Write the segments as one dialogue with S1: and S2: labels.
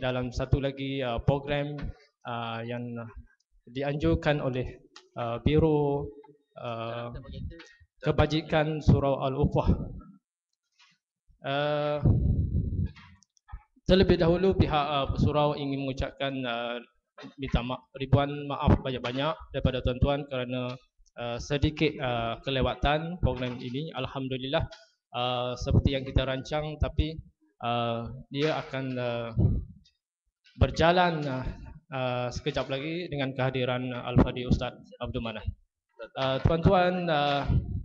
S1: dalam satu lagi program yang dianjurkan oleh Biro Kebajikan Surau Al-Ukhuwah. Terlebih dahulu pihak surau ingin mengucapkan minta ribuan maaf banyak-banyak daripada tuan-tuan kerana sedikit kelewatan program ini. Alhamdulillah seperti yang kita rancang, tapi dia akan berjalan sekejap lagi dengan kehadiran Al-Fadhil Ustaz Abdul Manaf. Tuan-tuan,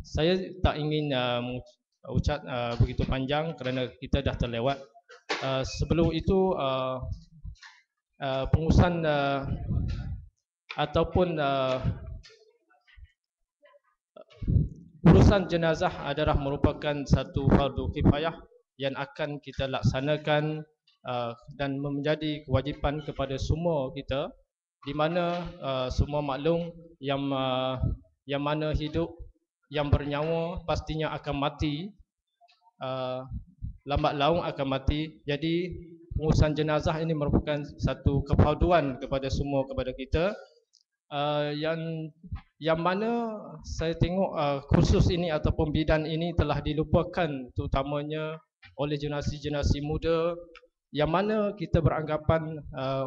S1: saya tak ingin ucap begitu panjang kerana kita dah terlewat. Sebelum itu pengurusan ataupun urusan jenazah adalah merupakan satu fardu kifayah yang akan kita laksanakan dan menjadi kewajipan kepada semua kita, di mana semua maklum yang mana hidup, yang bernyawa pastinya akan mati, lambat laun akan mati. Jadi pengurusan jenazah ini merupakan satu kefarduan kepada semua, kepada kita, yang mana saya tengok kursus ini ataupun bidan ini telah dilupakan terutamanya oleh generasi-generasi muda, yang mana kita beranggapan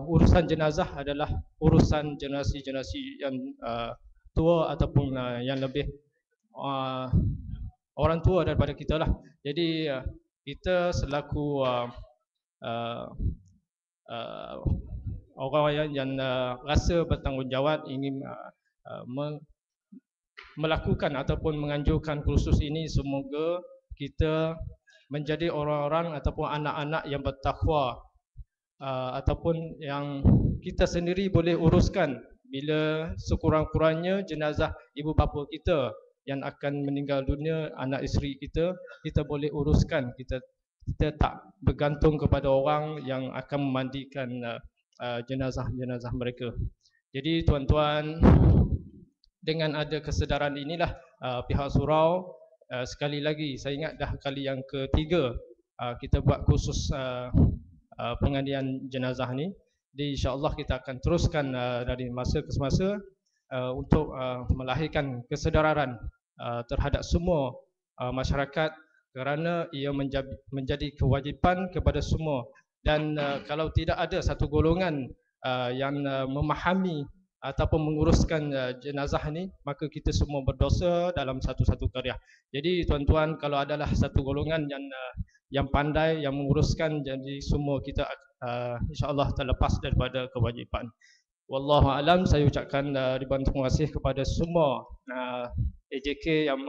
S1: urusan jenazah adalah urusan generasi-generasi yang tua ataupun yang lebih orang tua daripada kita lah. Jadi kita selaku orang yang rasa bertanggungjawab ingin melakukan ataupun menganjurkan kursus ini, semoga kita menjadi orang-orang ataupun anak-anak yang bertakwa, ataupun yang kita sendiri boleh uruskan bila sekurang-kurangnya jenazah ibu bapa kita yang akan meninggal dunia, anak isteri kita, kita boleh uruskan. Kita tak bergantung kepada orang yang akan memandikan jenazah-jenazah mereka. Jadi tuan-tuan, dengan ada kesedaran inilah pihak surau sekali lagi, saya ingat dah kali yang ketiga kita buat kursus pengandian jenazah ni. Jadi insya-Allah kita akan teruskan dari masa ke semasa untuk melahirkan kesedaran terhadap semua masyarakat, kerana ia menjadi kewajipan kepada semua. Dan kalau tidak ada satu golongan yang memahami ataupun menguruskan jenazah ini, maka kita semua berdosa dalam satu-satu karya. Jadi tuan-tuan, kalau adalah satu golongan yang pandai, yang menguruskan, jadi semua kita insya-Allah terlepas daripada kewajipan. Wallahu alam. Saya ucapkan ribuan terima kasih kepada semua AJK yang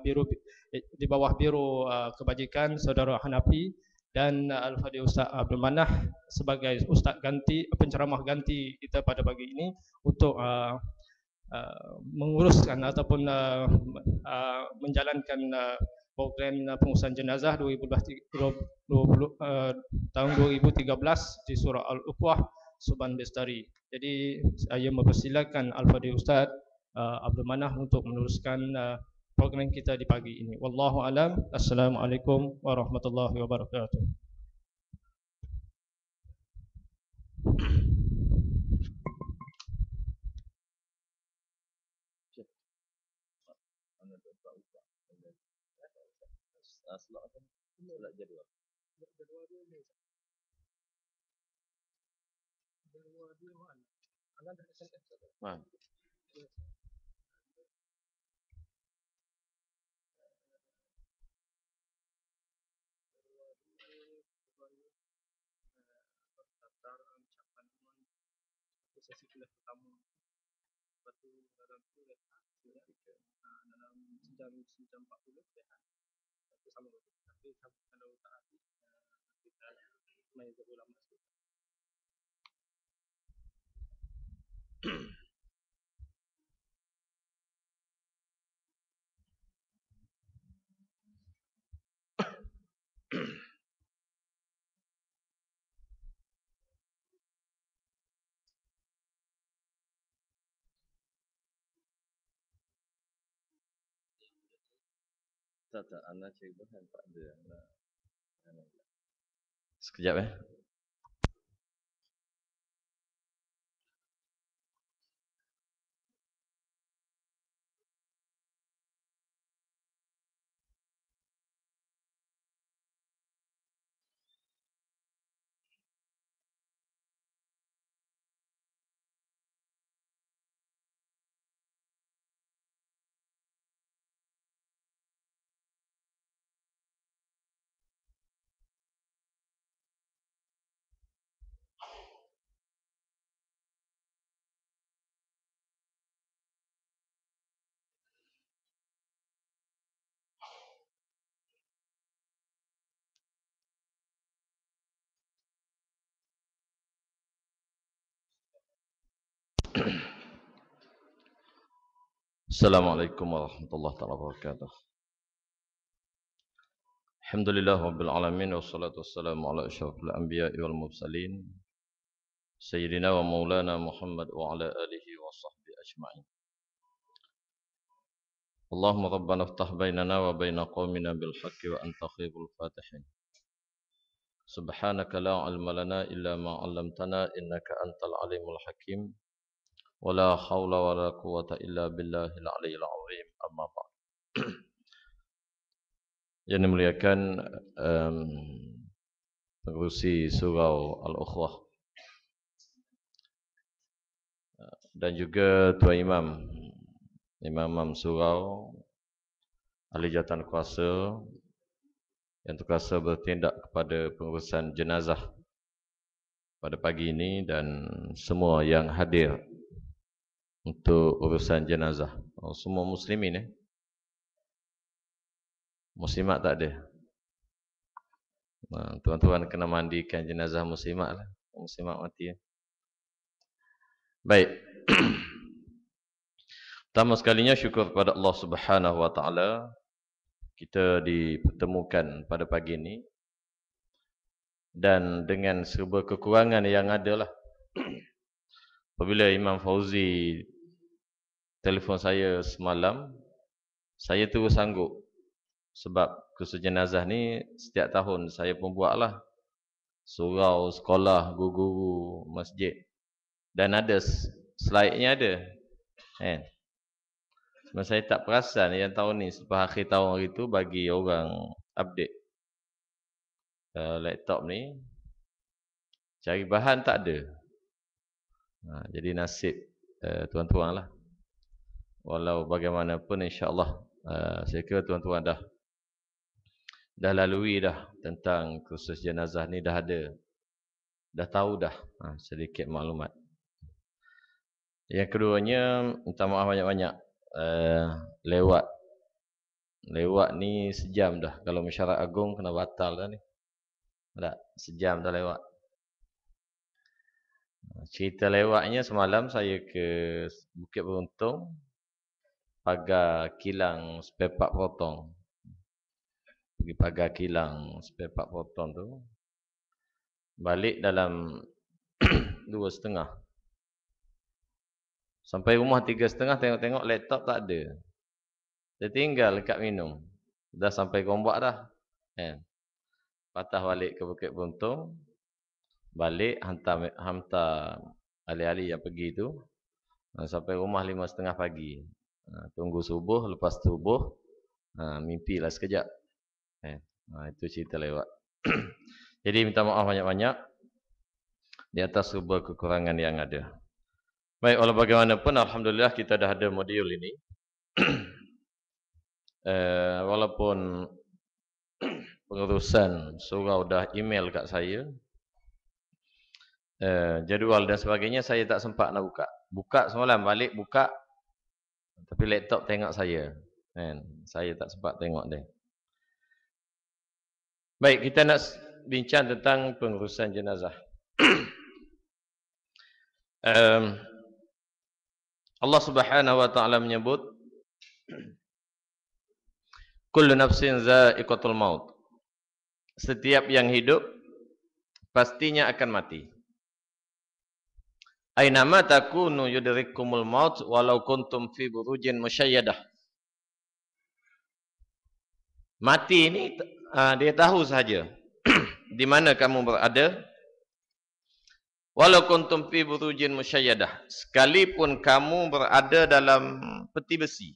S1: biro di bawah Biro Kebajikan Saudara Hanafi, dan Al-Fadhil Ustaz Abdul Manaf sebagai ustaz ganti, penceramah ganti kita pada pagi ini untuk menguruskan ataupun menjalankan program pengurusan jenazah 2020 tahun 2013 di Surau Al-Ukhuwah, Subhan Bestari. Jadi saya mempersilakan Al-Fadhil Ustaz Abdul Manaf untuk meneruskan program kita di pagi ini. Wallahu alam. Assalamualaikum warahmatullahi wabarakatuh. Sesi kuliah pertama, lepas tu dalam tu dalam sejam 40 itu sama betul. Tapi kalau tak habis kita main berulang masuk.
S2: Tak, anak cikgu kan tak ada. Sekejap Assalamualaikum warahmatullahi wabarakatuh. Alhamdulillah rabbil alamin wassalatu wassalamu ala asyrafil anbiya'i wal mursalin sayyidina wa maulana Muhammad wa ala alihi wa sahbihi ajma'in. Allahumma rabbana iftah bainana wa baina qaumina bil haqqi wa anta khairul fatihin. Subhanaka la ilma lana illa ma 'allamtana innaka antal alimul hakim. Wa la haula wa la quwwata illa billahil aliyyil azim. Amma ba'd. Yang dimuliakan pengurusi surau Al-Ukhwah dan juga Tuan Imam surau, ahli jawatan kuasa yang terkuasa bertindak kepada pengurusan jenazah pada pagi ini dan semua yang hadir untuk urusan jenazah. Semua muslimin muslimat tak ada. Tuan-tuan kena mandikan jenazah muslimat lah. Muslimat mati. Baik. Pertama sekalinya syukur kepada Allah Subhanahu wa taala kita dipertemukan pada pagi ini dan dengan serba kekurangan yang ada lah. Apabila Imam Fauzi telefon saya semalam, saya terus sanggup sebab kursus jenazah ni setiap tahun saya pun buatlah. Surau, sekolah, guru-guru, masjid dan ada slide-nya ada. Cuma saya tak perasan yang tahun ni selepas akhir tahun hari tu bagi orang update laptop ni, cari bahan tak ada. Jadi nasib tuan-tuan lah. Walau bagaimanapun insya-Allah saya kira tuan-tuan dah lalui dah tentang kursus jenazah ni, dah ada, dah tahu dah sedikit maklumat. Yang keduanya minta maaf banyak-banyak lewat ni sejam dah. Kalau mesyuarat agung kena batal dah ni. Tak, sejam dah lewat. Cerita lewatnya semalam saya ke Bukit Beruntung, pagar kilang spare part potong. Pergi pagar kilang spare part potong tu. Balik dalam 2:30. Sampai rumah 3:30 tengok-tengok laptop tak ada. Dia tinggal dekat minum. Dah sampai Gombak dah. Patah balik ke Bukit Beruntung. Balik hantar ahli-ahli yang pergi tu. Sampai rumah 5:30 pagi. Tunggu subuh, lepas subuh mimpilah sekejap. Itu cerita lewat. Jadi minta maaf banyak-banyak di atas sebuah kekurangan yang ada. Baik, walau bagaimanapun alhamdulillah kita dah ada modul ini. Walaupun pengurusan surau dah email kat saya, jadual dan sebagainya, saya tak sempat nak buka. Buka semalam, balik buka, tapi laptop tengok saya. Saya tak sempat tengok dia. Baik, kita nak bincang tentang pengurusan jenazah. Allah Subhanahu wa taala menyebut kullu nafsin za'iqatul maut. Setiap yang hidup pastinya akan mati. Ainama takunu yudrikumul maut walau kuntum fi burujin musyayyadah. Mati ini dia tahu saja di mana kamu berada. Walau kuntum fi burujin musyayyadah, sekalipun kamu berada dalam peti besi.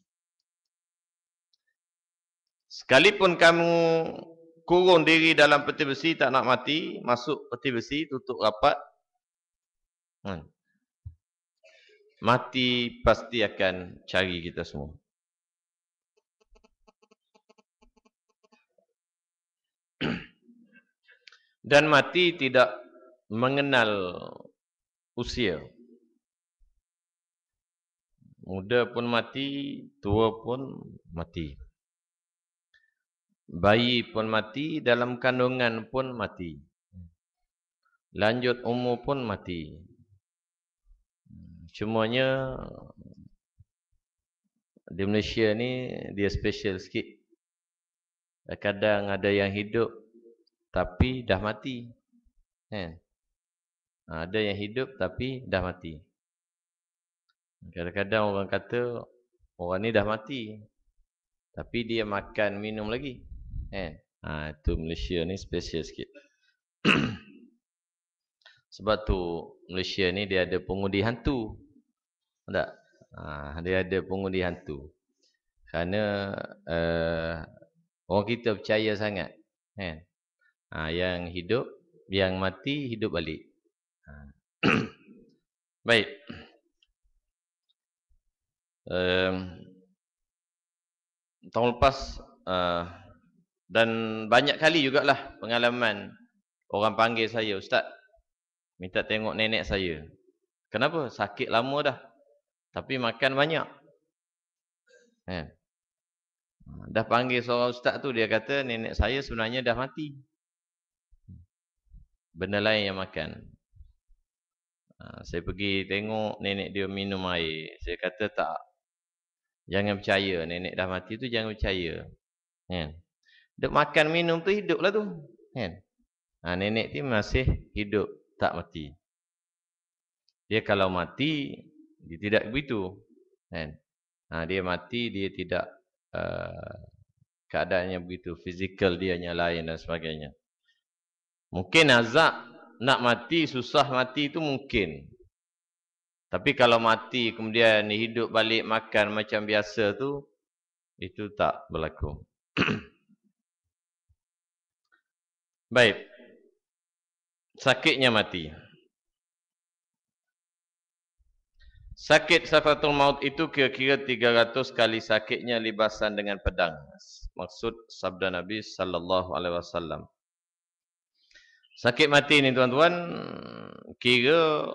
S2: Sekalipun kamu kurung diri dalam peti besi tak nak mati, masuk peti besi tutup rapat, mati pasti akan cari kita semua. Dan mati tidak mengenal usia. Muda pun mati, tua pun mati. Bayi pun mati, dalam kandungan pun mati. Lanjut umur pun mati. Cumanya di Malaysia ni dia special sikit. Kadang ada yang hidup tapi dah mati. Kan? Ada yang hidup tapi dah mati. Kadang-kadang orang kata orang ni dah mati tapi dia makan minum lagi. Kan? Itu Malaysia ni special sikit. Sebab tu Malaysia ni dia ada pengundi hantu. Tak? Dia ada pengundi hantu. Kerana orang kita percaya sangat. Kan? Yang hidup, yang mati hidup balik. Baik. Tahun lepas dan banyak kali jugalah pengalaman orang panggil saya, Ustaz, minta tengok nenek saya. Kenapa? Sakit lama dah. Tapi makan banyak. Dah panggil seorang ustaz tu, dia kata nenek saya sebenarnya dah mati. Benda lain yang makan. Saya pergi tengok nenek dia minum air. Saya kata tak. Jangan percaya. Nenek dah mati tu jangan percaya. Dia makan minum tu hidup lah tu. Nenek tu masih hidup. Tak mati. Dia kalau mati, dia tidak begitu. Dia mati, dia tidak keadaannya begitu. Fizikal dia lain dan sebagainya. Mungkin azab nak mati, susah mati itu mungkin. Tapi kalau mati kemudian hidup balik makan macam biasa tu, itu tak berlaku. Baik. Sakitnya mati. Sakit sakratul maut itu kira-kira 300 kali sakitnya libasan dengan pedang. Maksud sabda Nabi sallallahu alaihi wasallam. Sakit mati ni tuan-tuan, kira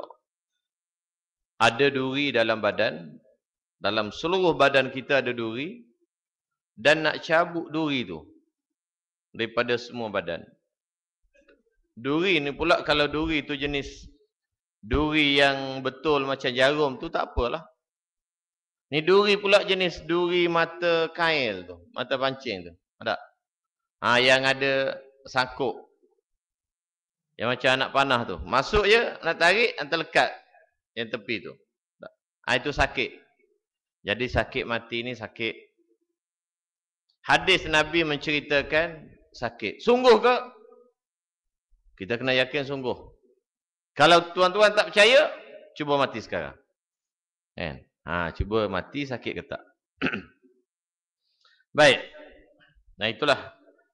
S2: ada duri dalam badan, dalam seluruh badan kita ada duri, dan nak cabut duri tu daripada semua badan. Duri ni pula, kalau duri tu jenis duri yang betul macam jarum tu tak apalah. Ni duri pula jenis duri mata kail tu, mata pancing tu. Ada? Yang ada sangkuk. Yang macam anak panah tu. Masuk je, nak tarik, nanti lekat yang tepi tu. Itu sakit. Jadi sakit mati ni sakit. Hadis Nabi menceritakan sakit. Sungguh ke? Kita kena yakin sungguh. Kalau tuan-tuan tak percaya, cuba mati sekarang. Cuba mati sakit ke tak? Baik. Nah itulah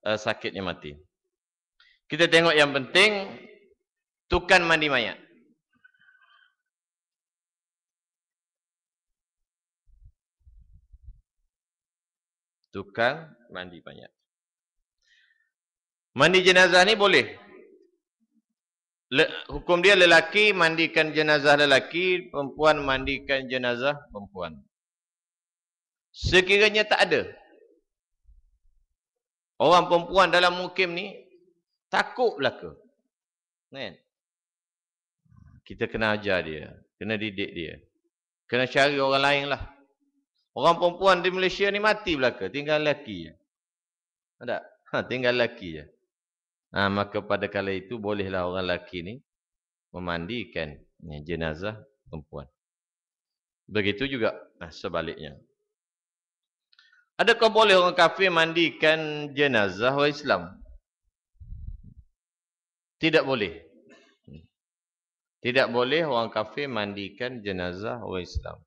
S2: sakitnya mati. Kita tengok yang penting, tukang mandi mayat. Tukang mandi mayat. Mandi jenazah ni boleh. Hukum dia lelaki mandikan jenazah lelaki, perempuan mandikan jenazah perempuan. Sekiranya tak ada orang perempuan dalam mukim ni, takut belaka. Kita kena ajar dia, kena didik dia. Kena cari orang lain lah. Orang perempuan di Malaysia ni mati belaka, tinggal lelaki je. Ada? Tinggal lelaki je. Maka pada kala itu bolehlah orang lelaki ni memandikan jenazah perempuan. Begitu juga sebaliknya. Adakah boleh orang kafir mandikan jenazah orang Islam? Tidak boleh. Tidak boleh orang kafir mandikan jenazah orang Islam.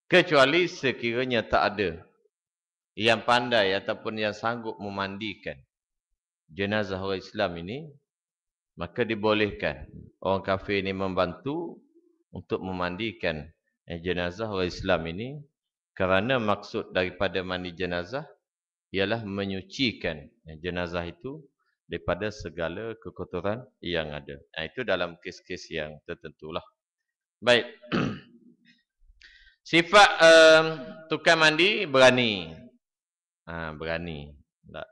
S2: Kecuali sekiranya tak ada yang pandai ataupun yang sanggup memandikan jenazah orang Islam ini, maka dibolehkan orang kafir ini membantu untuk memandikan jenazah orang Islam ini, kerana maksud daripada mandi jenazah ialah menyucikan jenazah itu daripada segala kekotoran yang ada. Itu dalam kes-kes yang tertentulah. Baik. Sifat tukang mandi berani. Berani. Tak.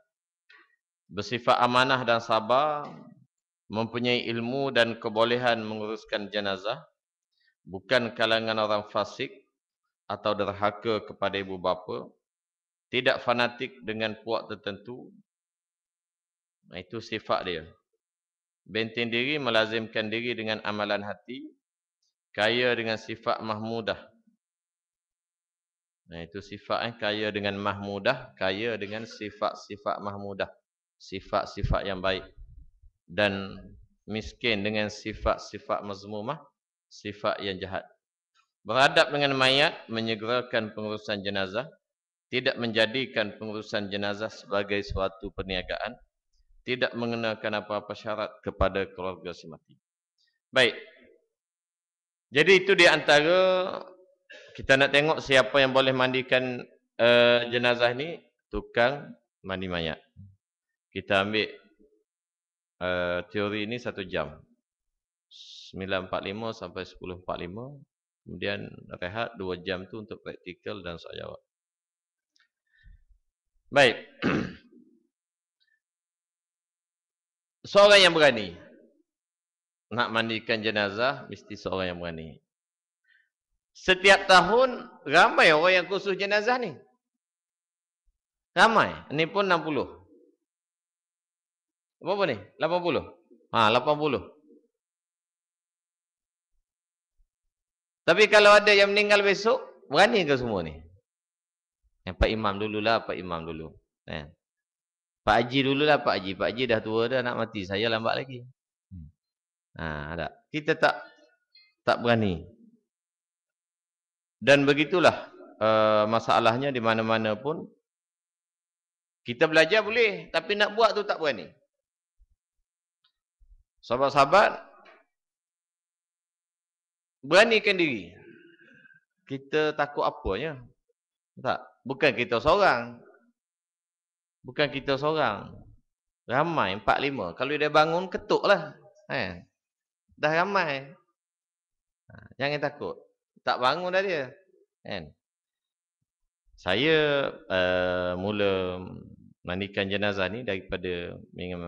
S2: Bersifat amanah dan sabar, mempunyai ilmu dan kebolehan menguruskan jenazah, bukan kalangan orang fasik, atau derhaka kepada ibu bapa, tidak fanatik dengan puak tertentu. Itu sifat dia. Benteng diri, melazimkan diri dengan amalan hati, kaya dengan sifat mahmudah. Itu sifat kaya dengan mahmudah, kaya dengan sifat-sifat mahmudah, sifat-sifat yang baik. Dan miskin dengan sifat-sifat mazmumah, sifat yang jahat. Berhadap dengan mayat, menyegerakan pengurusan jenazah, tidak menjadikan pengurusan jenazah sebagai suatu perniagaan, tidak mengenakan apa-apa syarat kepada keluarga si mati. Baik. Jadi itu di antara kita nak tengok siapa yang boleh mandikan jenazah ni, tukang mandi mayat. Kita ambil teori ini 1 jam. 9.45 sampai 10.45. Kemudian rehat 2 jam tu untuk praktikal dan soal jawab. Baik. Seorang yang berani nak mandikan jenazah, mesti seorang yang berani. Setiap tahun ramai orang yang kursus jenazah ni. Ramai. Ni pun 60. Berapa ni? 80. 80. Tapi kalau ada yang meninggal besok, berani ke semua ni? Pak Imam dululah, Pak Imam dulu. Pak Haji dululah, Pak Haji. Pak Haji dah tua dah, nak mati. Saya lambat lagi. Tak. Kita tak berani. Dan begitulah masalahnya di mana-mana pun. Kita belajar boleh, tapi nak buat tu tak berani. Sahabat-sahabat, beranikan diri. Kita takut apanya? Tak. Bukan kita seorang. Bukan kita seorang. Ramai, 4-5. Kalau dia bangun, ketuklah. Dah ramai. Jangan takut. Tak bangun dah dia. Saya mula mandikan jenazah ni daripada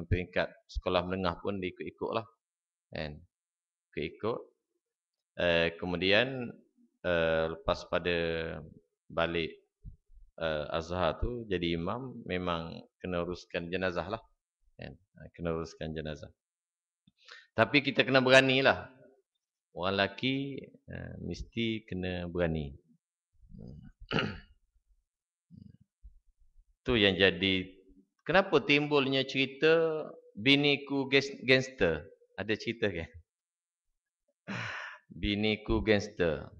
S2: peringkat sekolah menengah pun diikut-ikut lah. Ikut. Kemudian lepas pada balik Azhar tu jadi imam, memang kena uruskan jenazah lah. Kena uruskan jenazah. Tapi kita kena beranilah. Orang lelaki mesti kena berani. Tu yang jadi. Kenapa timbulnya cerita biniku gangster? Ada cerita kan? Biniku gangster.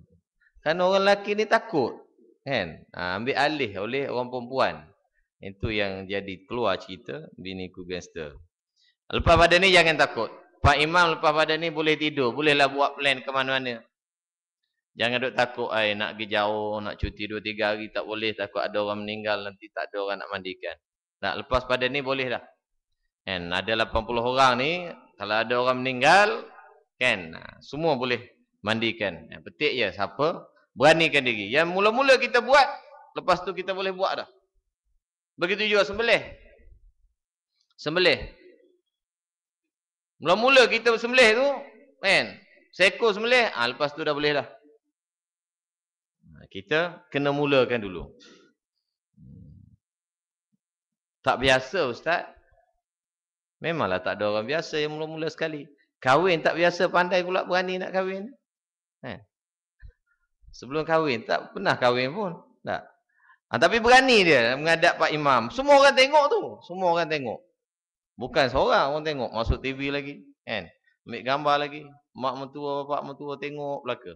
S2: Kan orang lelaki ni takut. Ambil alih oleh orang perempuan. Itu yang jadi keluar cerita biniku gangster. Lepas pada ni jangan takut. Pak Imam lepas pada ni boleh tidur. Bolehlah buat plan ke mana-mana. Jangan duk takut nak pergi jauh, nak cuti 2-3 hari tak boleh. Takut ada orang meninggal, nanti tak ada orang nak mandikan. Tak, lepas pada ni boleh dah. Ada 80 orang ni, kalau ada orang meninggal, semua boleh mandikan. Petik je, siapa? Beranikan diri. Yang mula-mula kita buat, lepas tu kita boleh buat dah. Begitu juga sembelih. Sembelih. Mula-mula kita sembelih tu, seekor sembelih, lepas tu dah boleh dah. Kita kena mulakan dulu. Tak biasa Ustaz. Memanglah tak ada orang biasa yang mula-mula sekali. Kahwin tak biasa, pandai pula berani nak kahwin. Sebelum kahwin, tak pernah kahwin pun. Tak. Tapi berani dia menghadap Pak Imam. Semua orang tengok tu. Semua orang tengok. Bukan seorang orang tengok. Masuk TV lagi. Ambil gambar lagi. Mak mentua, bapak mentua tengok belaka.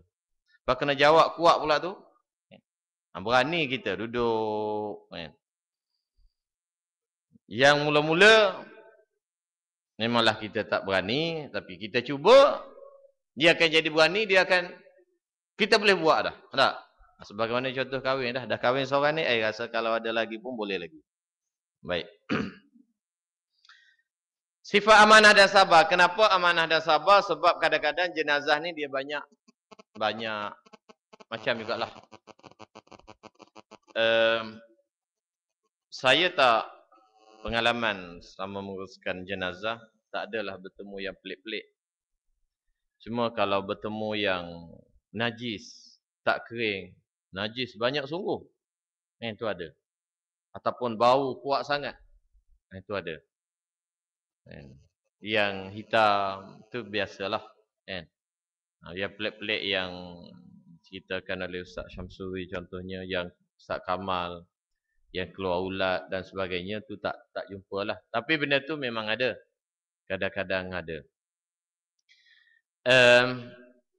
S2: Lepas kena jawab kuat pula tu. Berani kita duduk. Yang mula-mula memanglah kita tak berani, tapi kita cuba, dia akan jadi berani, kita boleh buat dah. Tak? Sebagaimana contoh kahwin dah. Dah kahwin seorang ni, rasa kalau ada lagi pun boleh lagi. Baik. Sifat amanah dan sabar. Kenapa amanah dan sabar? Sebab kadang-kadang jenazah ni dia banyak macam jugalah. Saya tak pengalaman selama menguruskan jenazah, tak adalah bertemu yang pelik-pelik. Cuma kalau bertemu yang najis, tak kering, najis banyak sungguh. Itu ada. Ataupun bau kuat sangat. Itu ada. Yang hitam tu biasalah. Yang pelik-pelik yang ceritakan oleh Ustaz Syamsuri contohnya, yang Ustaz Kamal, yang keluar ulat dan sebagainya tu tak jumpalah. Tapi benda tu memang ada. Kadang-kadang ada.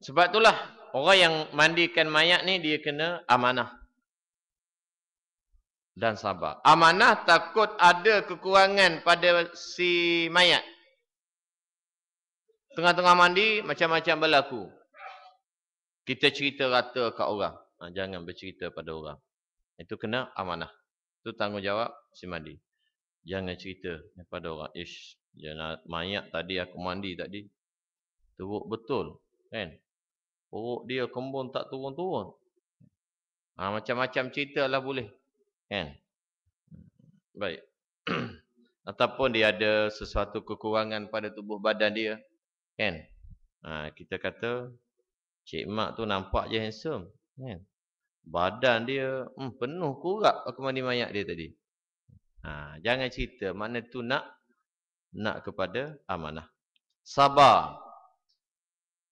S2: Sebab itulah orang yang mandikan mayat ni dia kena amanah dan sabar. Amanah takut ada kekurangan pada si mayat. Tengah-tengah mandi macam-macam berlaku. Kita cerita rata kat orang. Jangan bercerita pada orang. Itu kena amanah. Itu tanggungjawab si mandi. Jangan cerita kepada orang. Mayat tadi aku mandi tadi. Teruk betul. Kan? Perut dia kembun tak turun-turun. Macam-macam cerita lah boleh. Kan? Baik. Ataupun dia ada sesuatu kekurangan pada tubuh badan dia. Kan? Kita kata, Cik Mak tu nampak je handsome. Kan? Badan dia penuh kurap aku mandi mayat dia tadi. Jangan cerita. Makna tu nak kepada amanah. Sabar.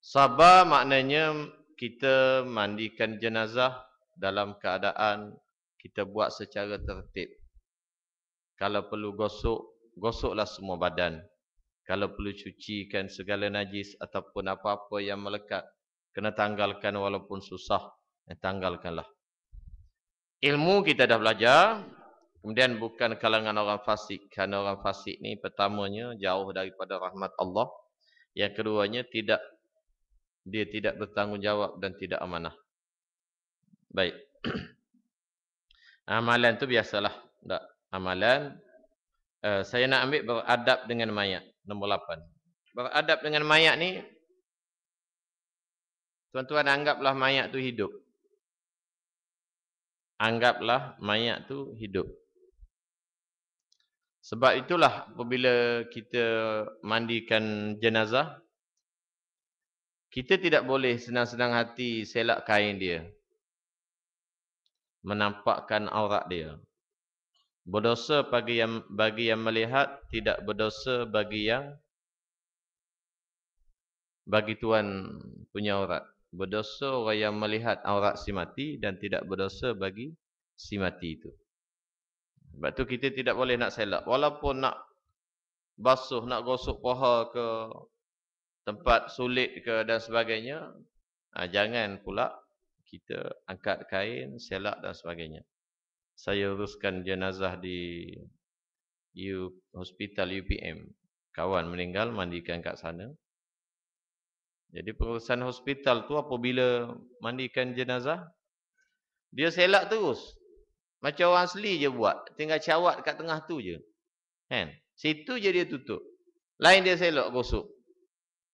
S2: Sabar maknanya kita mandikan jenazah dalam keadaan kita buat secara tertib. Kalau perlu gosoklah semua badan. Kalau perlu cucikan segala najis ataupun apa-apa yang melekat, kena tanggalkan walaupun susah. Tanggalkanlah. Ilmu kita dah belajar. Kemudian bukan kalangan orang fasik. Kerana orang fasik ni pertamanya jauh daripada rahmat Allah. Yang keduanya dia tidak bertanggungjawab dan tidak amanah. Baik. Amalan tu biasalah. Tak. Amalan. Saya nak ambil beradab dengan mayat. Nombor 8. Beradab dengan mayat ni. Tuan-tuan anggaplah mayat tu hidup. Anggaplah mayat tu hidup. Sebab itulah apabila kita mandikan jenazah, kita tidak boleh senang-senang hati selak kain dia. Menampakkan aurat dia. Berdosa bagi yang melihat, tidak berdosa bagi tuan punya aurat. Berdosa orang yang melihat aurat si mati dan tidak berdosa bagi si mati itu. Sebab tu kita tidak boleh nak selak. Walaupun nak basuh, nak gosok paha ke, tempat sulit ke dan sebagainya, jangan pula kita angkat kain, selak dan sebagainya. Saya uruskan jenazah di hospital UPM. Kawan meninggal, mandikan kat sana. Jadi pengurusan hospital tu apabila mandikan jenazah, dia selak terus. Macam orang asli je buat. Tinggal cawat kat tengah tu je. Kan? Situ je dia tutup. Lain dia selak gosok.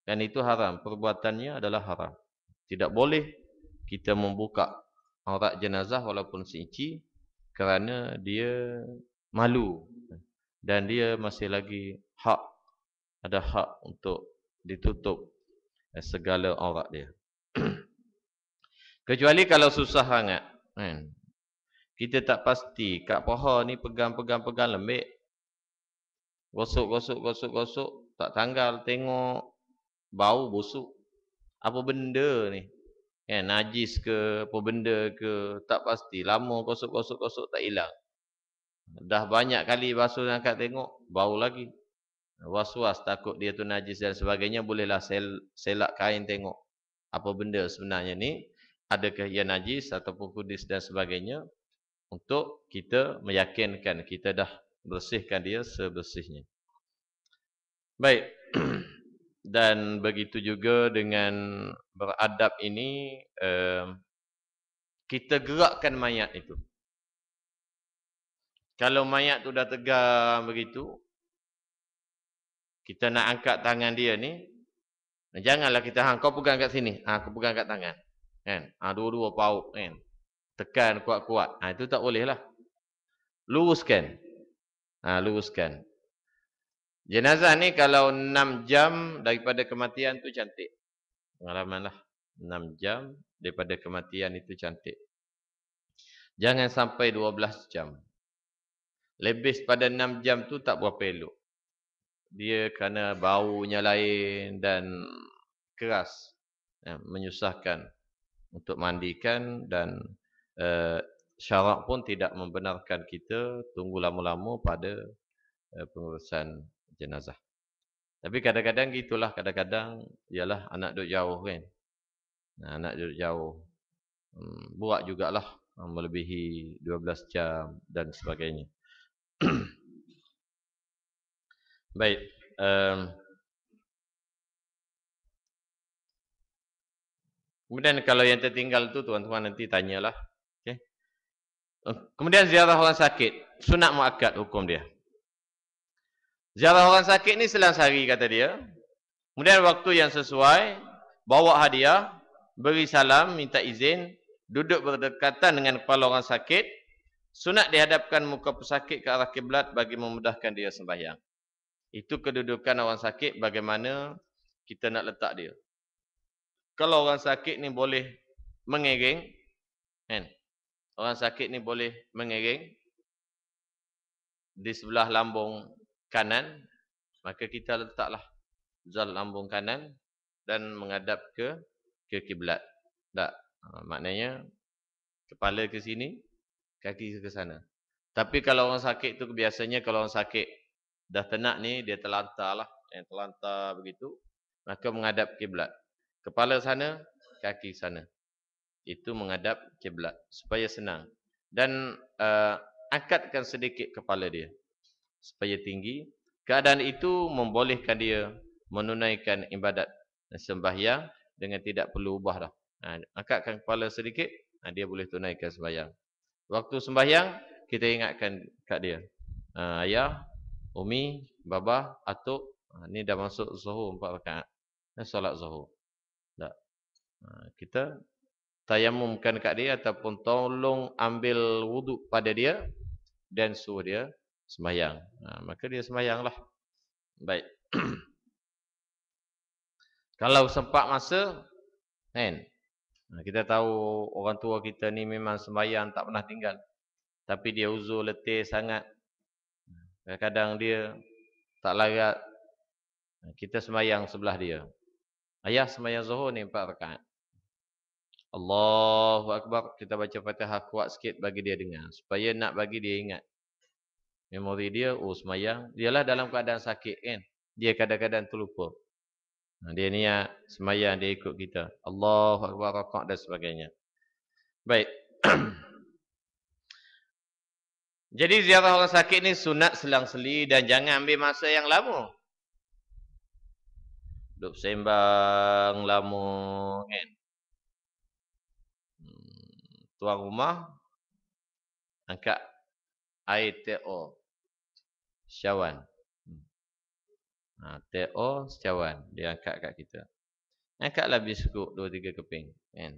S2: Dan itu haram. Perbuatannya adalah haram. Tidak boleh kita membuka aurat jenazah walaupun seinci. Kerana dia malu. Dan dia masih lagi ada hak untuk ditutup segala aurat dia. Kecuali kalau susah sangat. Kita tak pasti. Kat paha ni pegang lembik. Gosok. Tak tanggal. Tengok. Bau busuk. Apa benda ni? Najis ke? Apa benda ke? Tak pasti. Lama gosok tak hilang. Dah banyak kali basuh dan angkat tengok. Bau lagi. Was-was takut dia tu najis dan sebagainya. Bolehlah selak kain tengok. Apa benda sebenarnya ni. Adakah ia najis ataupun kudis dan sebagainya. Untuk kita meyakinkan kita dah bersihkan dia sebersihnya. Baik. Dan begitu juga dengan beradab ini. Kita gerakkan mayat itu. Kalau mayat tu dah tegang begitu. Kita nak angkat tangan dia ni. Janganlah kita, kau pegang kat sini. Aku pegang kat tangan. Kan? Dua-dua pauk. Kan? Tekan kuat-kuat. Itu tak boleh lah. Luruskan. Luruskan. Jenazah ni kalau 6 jam daripada kematian tu cantik. Pengalaman lah. 6 jam daripada kematian itu cantik. Jangan sampai 12 jam. Lebih pada 6 jam tu tak berapa elok. Dia kerana baunya lain dan keras. Menyusahkan untuk mandikan dan syarak pun tidak membenarkan kita tunggu lama-lama pada pengurusan jenazah. Tapi kadang-kadang gitulah, kadang-kadang ialah anak duduk jauh kan. Anak duduk jauh. Buat jugalah melebihi 12 jam dan sebagainya. Baik. Kemudian kalau yang tertinggal tu tuan-tuan nanti tanyalah. Okay. Kemudian ziarah orang sakit. Sunat muakkad hukum dia. Ziarah orang sakit ni selang sehari kata dia. Kemudian waktu yang sesuai, bawa hadiah, beri salam, minta izin, duduk berdekatan dengan kepala orang sakit, sunat dihadapkan muka pesakit ke arah kiblat bagi memudahkan dia sembahyang. Itu kedudukan orang sakit bagaimana kita nak letak dia. Kalau orang sakit ni boleh mengereng, kan? Orang sakit ni boleh mengereng di sebelah lambung kanan, maka kita letaklah zal lambung kanan dan menghadap ke kiblat. Tak, maknanya kepala ke sini, kaki ke sana. Tapi kalau orang sakit tu biasanya kalau orang sakit dah tenat ni dia terlantarlah, terlantar begitu, maka menghadap kiblat. Kepala sana, kaki sana. Itu menghadap kiblat supaya senang. Dan angkatkan sedikit kepala dia supaya tinggi. Keadaan itu membolehkan dia menunaikan ibadat sembahyang dengan tidak perlu ubah dah. Angkatkan kepala sedikit, dia boleh tunaikan sembahyang. Waktu sembahyang, kita ingatkan kat dia. Ayah, Umi, Baba, Atuk, ni dah masuk zuhur 4 rakaat. Solat zuhur. Tak. Kita tayamumkan kat dia ataupun tolong ambil wuduk pada dia dan suruh dia sembahyang. Maka dia sembahyanglah. Baik. Kalau sempat masa, kan? Kita tahu orang tua kita ni memang sembahyang tak pernah tinggal. Tapi dia uzur letih sangat. Kadang-kadang dia tak larat. Kita sembahyang sebelah dia. Ayah sembahyang zuhur ni 4 rakaat. Allahu Akbar. Kita baca Fatihah kuat sikit bagi dia dengar. Supaya nak bagi dia ingat. Memori dia, sembahyang. Dialah dalam keadaan sakit kan. Dia kadang-kadang terlupa. Dia niat sembahyang, dia ikut kita. Allahu Akbar, rakaat dan sebagainya. Baik. Jadi ziarah orang sakit ni sunat selang-seli dan jangan ambil masa yang lama. Duduk sembang lama kan. Tuan rumah angkat air teo syawan. Teo syawan dia angkat kat kita. Angkatlah biskut 2-3 keping kan.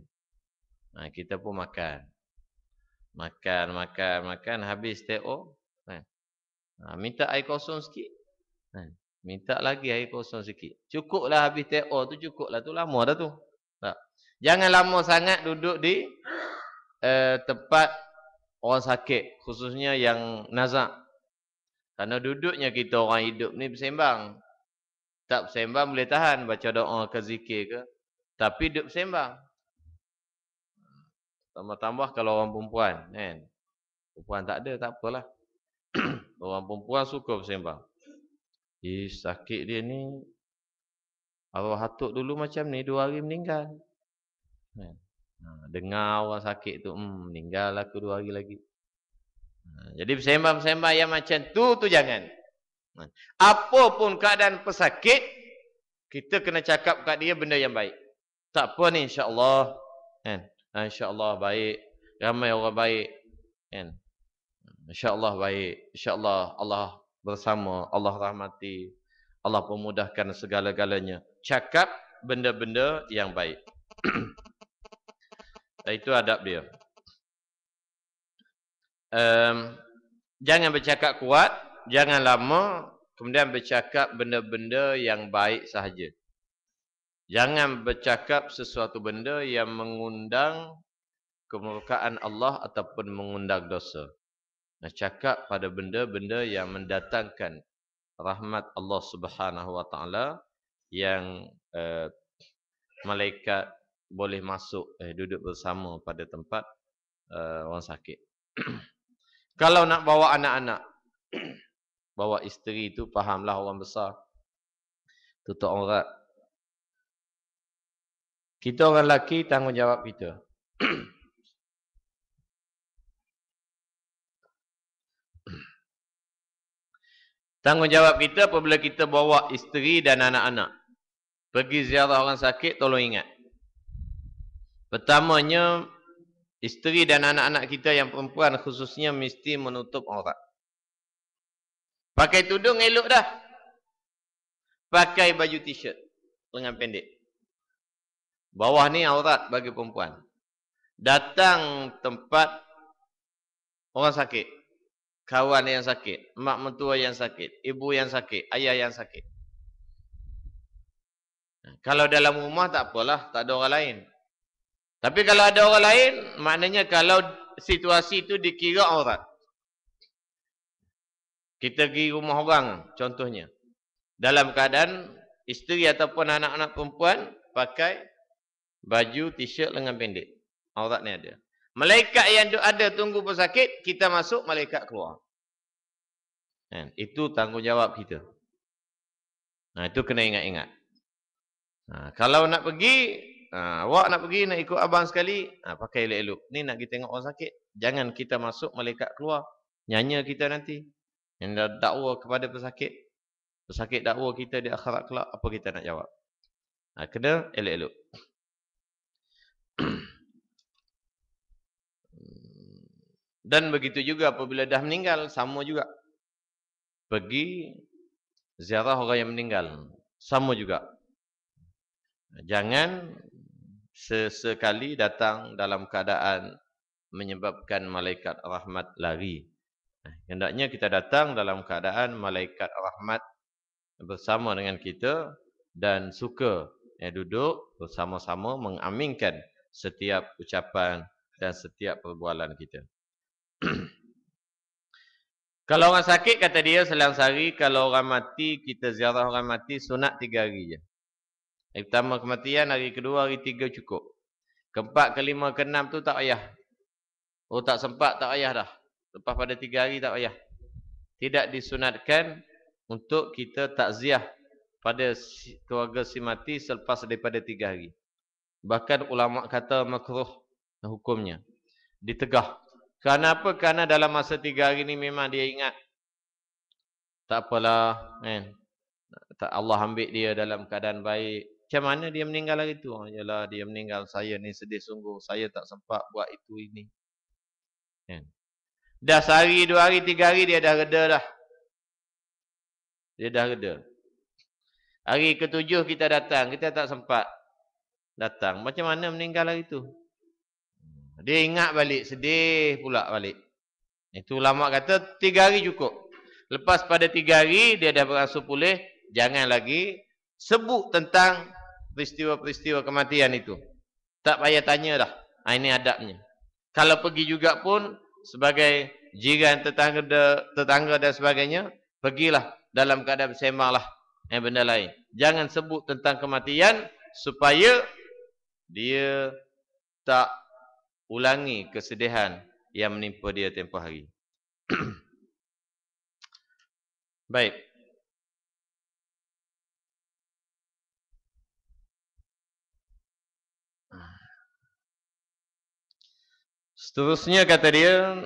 S2: Kita pun makan. Makan habis teo kan. Minta air kosong sikit. Minta lagi air kosong sikit. Cukuplah habis teo tu, cukuplah tu, lama dah tu. Tak. Jangan lama sangat duduk di tempat orang sakit, khususnya yang nazak. Karena duduknya kita orang hidup ni bersembang. Tak bersembang boleh tahan, baca doa ke zikir ke. Tapi duduk bersembang. Tambah-tambah kalau orang perempuan kan. Perempuan tak ada, tak apalah. Orang perempuan suka bersembang. Sakit dia ni, arwah atuk dulu macam ni, 2 hari meninggal. Dengar orang sakit tu, meninggal aku 2 hari lagi. Jadi bersembang-bersembang yang macam tu jangan. Apapun keadaan pesakit, kita kena cakap kat dia benda yang baik. Tak apa ni insya-Allah. Kan? Insya-Allah baik. Ramai orang baik. Kan? Insya-Allah baik. Insya-Allah Allah bersama, Allah rahmati. Allah pemudahkan segala-galanya. Cakap benda-benda yang baik. Itu adab dia. Jangan bercakap kuat, jangan lama, kemudian bercakap benda-benda yang baik sahaja. Jangan bercakap sesuatu benda yang mengundang kemurkaan Allah ataupun mengundang dosa. Nah, cakap pada benda-benda yang mendatangkan rahmat Allah Subhanahu wa taala yang malaikat boleh masuk duduk bersama pada tempat orang sakit. Kalau nak bawa anak-anak, bawa isteri itu fahamlah orang besar. Tutup aurat. Kita orang lelaki tanggungjawab kita. Tanggungjawab kita apabila kita bawa isteri dan anak-anak pergi ziarah orang sakit, tolong ingat. Pertamanya, isteri dan anak-anak kita yang perempuan khususnya mesti menutup aurat. Pakai tudung elok dah. Pakai baju t-shirt lengan pendek. Bawah ni aurat bagi perempuan. Datang tempat orang sakit. Kawan yang sakit, mak mentua yang sakit, ibu yang sakit, ayah yang sakit. Kalau dalam rumah tak apalah, tak ada orang lain. Tapi kalau ada orang lain, maknanya kalau situasi itu dikira aurat. Kita pergi rumah orang, contohnya. Dalam keadaan isteri ataupun anak-anak perempuan pakai baju t-shirt lengan pendek. Aurat ni ada. Malaikat yang ada tunggu pesakit, kita masuk, malaikat keluar. Itu tanggungjawab kita. Itu kena ingat-ingat. Kalau nak pergi, awak nak pergi, nak ikut abang sekali, pakai elok-elok. Ni nak kita tengok orang sakit. Jangan kita masuk, malaikat keluar. Nyanya kita nanti. Yang dakwa kepada pesakit. Pesakit dakwa kita di akhirat kelak, apa kita nak jawab? Kena elok-elok. Dan begitu juga apabila dah meninggal, sama juga. Pergi ziarah orang yang meninggal. Sama juga. Jangan sesekali datang dalam keadaan menyebabkan malaikat rahmat lari. Hendaknya kita datang dalam keadaan malaikat rahmat bersama dengan kita dan suka duduk bersama-sama mengaminkan setiap ucapan dan setiap perbualan kita. Kalau orang sakit, kata dia selang sehari. Kalau orang mati, kita ziarah orang mati, sunat 3 hari je. Hari pertama kematian, hari kedua, hari 3 cukup. Keempat, kelima, keenam tu tak payah. Oh tak sempat, tak payah dah. Lepas pada 3 hari tak payah. Tidak disunatkan untuk kita takziah pada keluarga si mati selepas daripada 3 hari. Bahkan ulama kata makruh hukumnya. Ditegah. Kerana apa? Kerana dalam masa 3 hari ni memang dia ingat. Tak apalah. Allah ambil dia dalam keadaan baik. Macam mana dia meninggal hari tu? Yalah dia meninggal. Saya ni sedih sungguh. Saya tak sempat buat itu ini. Dah sehari, 2 hari, 3 hari dia dah reda dah. Dia dah reda. Hari ke-7 kita datang. Kita tak sempat datang. Macam mana meninggal hari tu? Dia ingat balik, sedih pula balik. Itu ulama kata 3 hari cukup. Lepas pada 3 hari dia dah beransur pulih, jangan lagi sebut tentang peristiwa-peristiwa kematian itu. Tak payah tanya dah. Ini adabnya. Kalau pergi juga pun sebagai jiran, tetangga dan sebagainya, pergilah dalam keadaan bersembahlah benda lain. Jangan sebut tentang kematian supaya dia tak ulangi kesedihan yang menimpa dia tempoh hari. Baik. Seterusnya kata dia,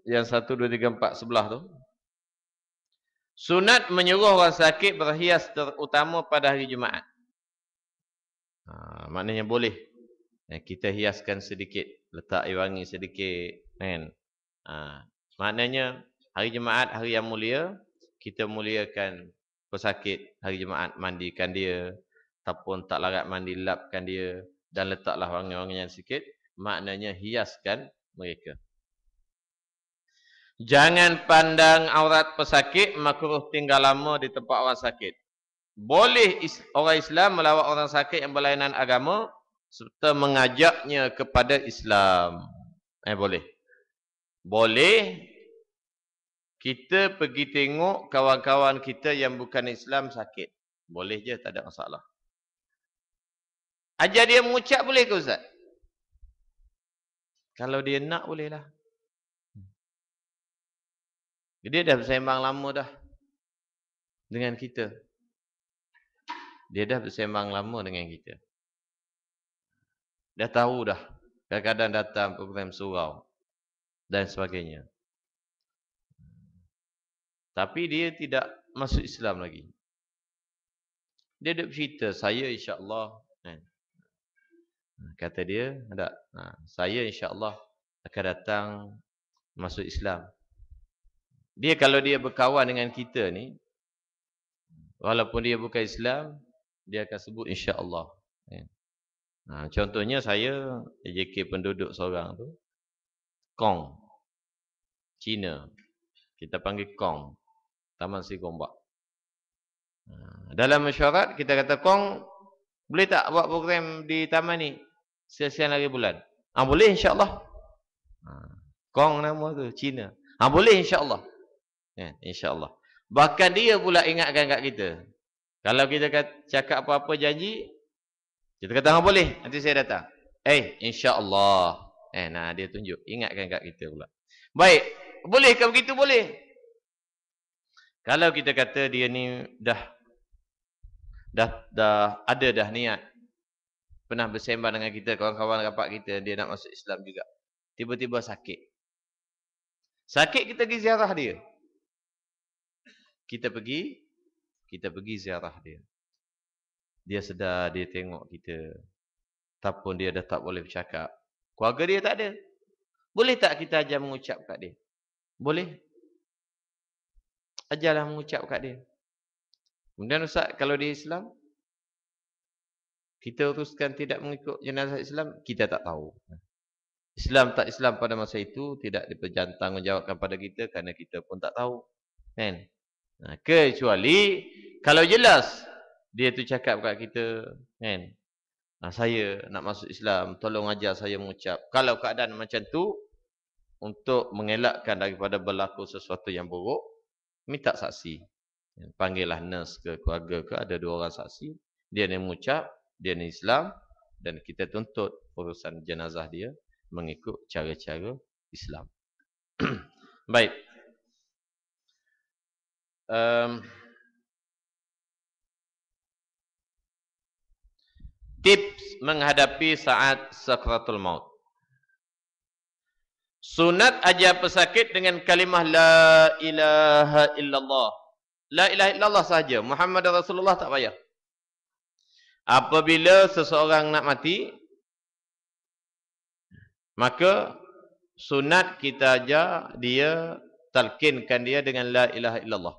S2: yang 1, 2, 3, 4 sebelah tu. Sunat menyuruh orang sakit berhias terutama pada hari Jumaat. Maknanya boleh. Kita hiaskan sedikit. Letak air wangi sedikit. Maknanya hari Jumaat, hari yang mulia, kita muliakan pesakit hari Jumaat. Mandikan dia. Ataupun tak larat mandi, lapkan dia. Dan letaklah wangi-wangian sikit. Maknanya hiaskan mereka. Jangan pandang aurat pesakit, makruh tinggal lama di tempat orang sakit. Boleh orang Islam melawat orang sakit yang berlainan agama serta mengajaknya kepada Islam. Boleh. Boleh kita pergi tengok kawan-kawan kita yang bukan Islam sakit. Boleh je, tak ada masalah. Ajar dia mengucap boleh ke Ustaz? Kalau dia nak bolehlah. Dia dah bersembang lama dah dengan kita. Dia dah bersembang lama dengan kita. Dah tahu dah. Kadang-kadang datang program surau dan sebagainya. Tapi dia tidak masuk Islam lagi. Dia duk cerita, saya insya-Allah, kata dia, tak, saya insya-Allah akan datang masuk Islam. Dia kalau dia berkawan dengan kita ni, walaupun dia bukan Islam, dia akan sebut insya-Allah. Contohnya saya JK penduduk seorang tu, Kong, Cina. Kita panggil Kong, Taman Sri Gombak. Dalam mesyuarat kita kata, Kong, boleh tak buat program di taman ni sekian hari bulan? Boleh insya-Allah. Kong nama tu, Cina. Boleh insya-Allah. Insya-Allah. Bahkan dia pula ingatkan kat kita. Kalau kita cakap apa-apa janji, kita kata boleh, nanti saya datang. Insya-Allah. Nah dia tunjuk, ingatkan kat kita pula. Baik, boleh ke begitu? Boleh. Kalau kita kata dia ni dah ada dah niat, pernah bersembang dengan kita, kawan-kawan rapat kita, dia nak masuk Islam juga. Tiba-tiba sakit. Sakit kita pergi ziarah dia. Kita pergi ziarah dia. Dia sedar, dia tengok kita. Ataupun dia dah tak boleh bercakap. Keluarga dia tak ada. Boleh tak kita ajar mengucap kat dia? Boleh. Ajarlah mengucap kat dia. Kemudian Ustaz, kalau dia Islam, kita teruskan tidak mengikut jenazah Islam, kita tak tahu. Islam tak Islam pada masa itu tidak dipertanggungjawabkan pada kita kerana kita pun tak tahu. Kan? Kecuali kalau jelas dia tu cakap kat kita, kan? Saya nak masuk Islam, tolong ajar saya mengucap. Kalau keadaan macam tu, untuk mengelakkan daripada berlaku sesuatu yang buruk, minta saksi. Panggillah nurse ke keluarga ke, ada 2 orang saksi. Dia ni mengucap, dia ni Islam, dan kita tuntut urusan jenazah dia mengikut cara-cara Islam. Baik. Tips menghadapi saat sakratul maut. Sunat ajar pesakit dengan kalimah la ilaha illallah. La ilaha illallah sahaja. Muhammad Rasulullah tak payah. Apabila seseorang nak mati, maka sunat kita ajar dia, talqinkan dia dengan la ilaha illallah.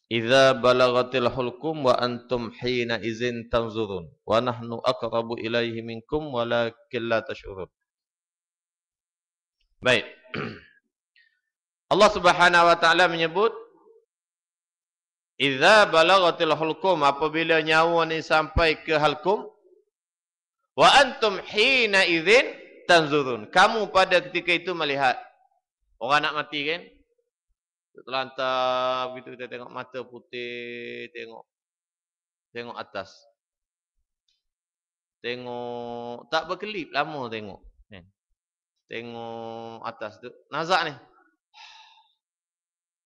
S2: Idza balagatil hulqum wa antum hina izin tanzurun wa nahnu aqrabu ilaihi minkum walakin la tash'urun. Baik. Allah Subhanahu wa taala menyebut idza balagatil hulqum, apabila nyawa ni sampai ke halqum, wa antum hina izin tanzurun, kamu pada ketika itu melihat. Orang nak mati kan? Terlantar begitu, kita tengok mata putih, tengok atas. Tengok tak berkelip lama tengok. Tengok atas tu, nazak ni.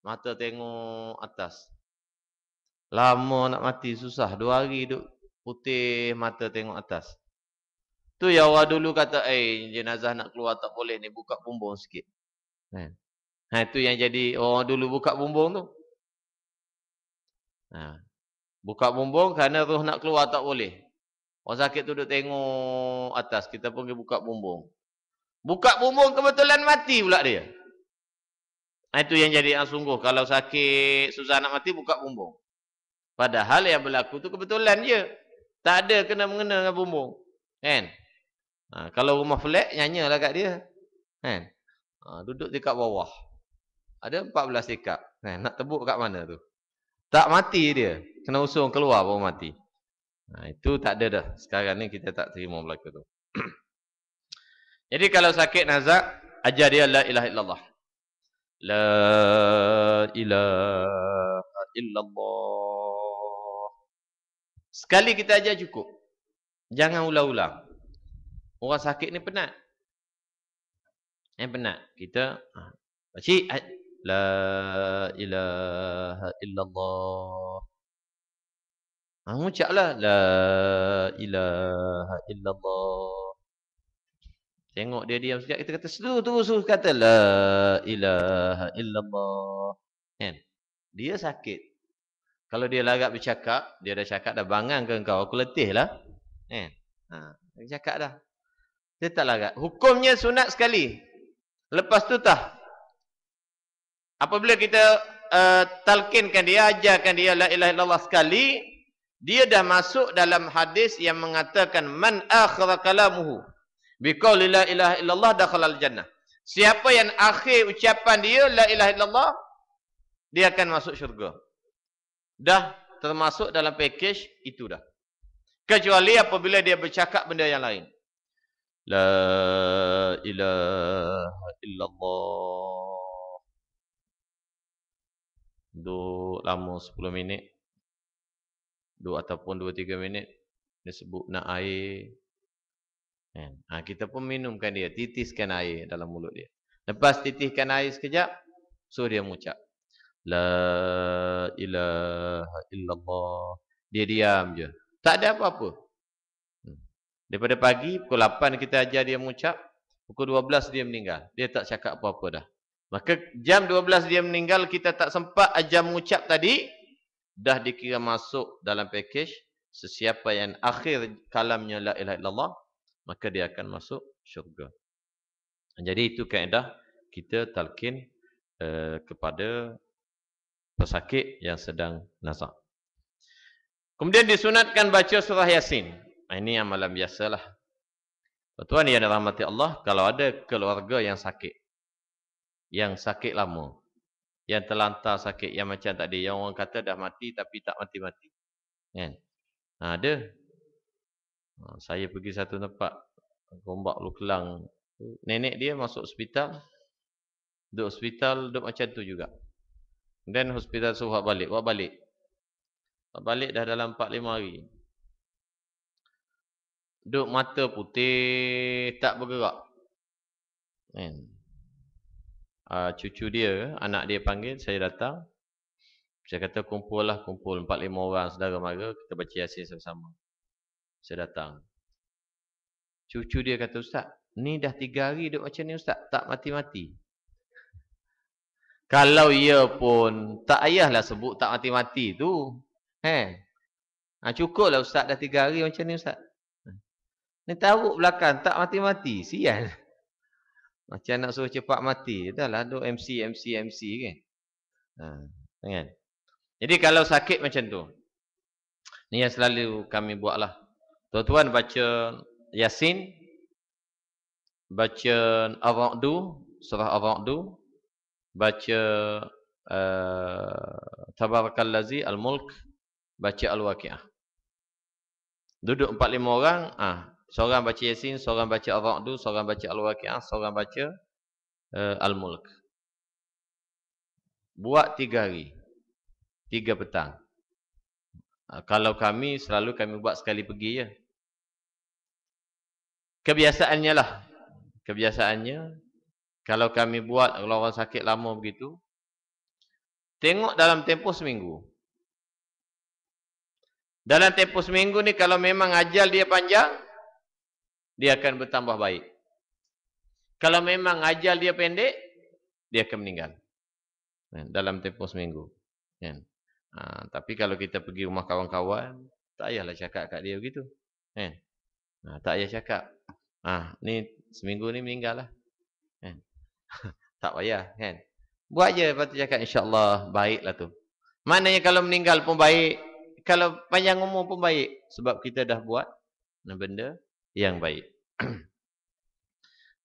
S2: Mata tengok atas. Lama nak mati, susah. 2 hari duk putih, mata tengok atas. Tu yang orang dulu kata, jenazah nak keluar tak boleh ni, buka bumbung sikit. Itu yang jadi orang dulu buka bumbung tu. Buka bumbung kerana roh nak keluar tak boleh. Orang sakit tu duk tengok atas, kita pun pergi buka bumbung. Buka bumbung kebetulan mati pula dia. Itu yang jadi sungguh. Kalau sakit, susah nak mati, buka bumbung. Padahal yang berlaku tu kebetulan je. Tak ada kena-mengena dengan bumbung. Kan? Kalau rumah flat, nyanyalah kat dia. Kan? Duduk dekat bawah. Ada 14 tikap. Nak tebuk kat mana tu? Tak mati dia. Kena usung keluar baru mati. Itu tak ada dah. Sekarang ni kita tak terima berlaku tu. Jadi kalau sakit nazak, ajar dia la ilaha illallah. La ilaha illallah. Sekali kita ajar cukup. Jangan ulang-ulang. Orang sakit ni penat. Penat. Kita pakcik la ilaha illallah. Ucaplah la ilaha illallah. Tengok dia diam sekejap, kita kata terus kata la ilaha illallah. Kan? Dia sakit. Kalau dia larat bercakap, dia dah cakap dah bangang ke engkau, aku letih lah. Kan? Dia cakap dah. Dia tak larat. Hukumnya sunat sekali. Lepas tu tah. Apabila kita talqinkan dia, ajarkan dia la ilaha illallah sekali, dia dah masuk dalam hadis yang mengatakan man akhira kalamuhu biqauli la ilaha illallah dakhala al-jannah. Siapa yang akhir ucapan dia la ilaha illallah, dia akan masuk syurga. Dah termasuk dalam package itu dah. Kecuali apabila dia bercakap benda yang lain. La ilaha illallah. Duduk lama 10 minit. Ataupun 2-3 minit. Dia sebut nak air. Kita pun minumkan dia. Titiskan air dalam mulut dia. Lepas titiskan air sekejap, suruh dia mengucap. La ilaha illallah. Dia diam je. Tak ada apa-apa. Daripada pagi, pukul 8 kita ajar dia mengucap. Pukul 12 dia meninggal. Dia tak cakap apa-apa dah. Maka jam 12 dia meninggal, kita tak sempat ajar mengucap tadi. Dah dikira masuk dalam package. Sesiapa yang akhir kalamnya la ilaha illallah, maka dia akan masuk syurga. Jadi itu kaedah kita talqin kepada pesakit yang sedang nazak. Kemudian disunatkan baca surah Yasin. Ini amalan biasalah. Tuan yang dirahmati Allah, kalau ada keluarga yang sakit lama, yang terlantar sakit, yang macam tadi, yang orang kata dah mati tapi tak mati-mati. Kan? Ada. Saya pergi satu tempat, Gombak Lu Kelang. Nenek dia masuk hospital. Duduk hospital, duduk macam tu juga. Dan hospital suruh balik. Buat balik dah dalam 4-5 hari. Duduk mata putih, tak bergerak. Cucu dia, anak dia panggil, saya datang. Saya kata kumpul 4-5 orang saudara mara, kita baca Yasin sama-sama. Saya datang. Cucu dia kata, Ustaz, ni dah 3 hari duduk macam ni Ustaz, tak mati-mati. Kalau ia pun, tak payahlah sebut tak mati-mati tu. Cukuplah Ustaz dah 3 hari macam ni Ustaz. Ni tahu belakang, tak mati-mati, sial. Macam nak suruh cepat mati. Dah lah, duk MC kan. Kan? Jadi kalau sakit macam tu, ni yang selalu kami buatlah. Tuan-tuan baca Yasin, baca Ar-Ra'du, surah Ar-Ra'du, baca Tabarakallazi, Al-Mulk, baca Al-Waqi'ah. Duduk 4-5 orang, seorang baca Yasin, seorang baca Ar-Ra'du, seorang baca Al-Waqi'ah, seorang baca Al-Mulk. Buat 3 hari. 3 petang. Kalau kami, selalu kami buat sekali pergi je. Kebiasaannya lah. Kebiasaannya, kalau kami buat, kalau orang sakit lama begitu, tengok dalam tempoh seminggu. Dalam tempoh seminggu ni, kalau memang ajal dia panjang, dia akan bertambah baik. Kalau memang ajal dia pendek, dia akan meninggal. Dalam tempoh seminggu. Tapi kalau kita pergi rumah kawan-kawan, tak payahlah cakap kat dia begitu. Tak payah cakap. Ni seminggu ni meninggal lah. Tak payah kan. Buat je, lepas tu cakap insya-Allah baiklah tu. Maknanya kalau meninggal pun baik, kalau panjang umur pun baik. Sebab kita dah buat benda yang baik.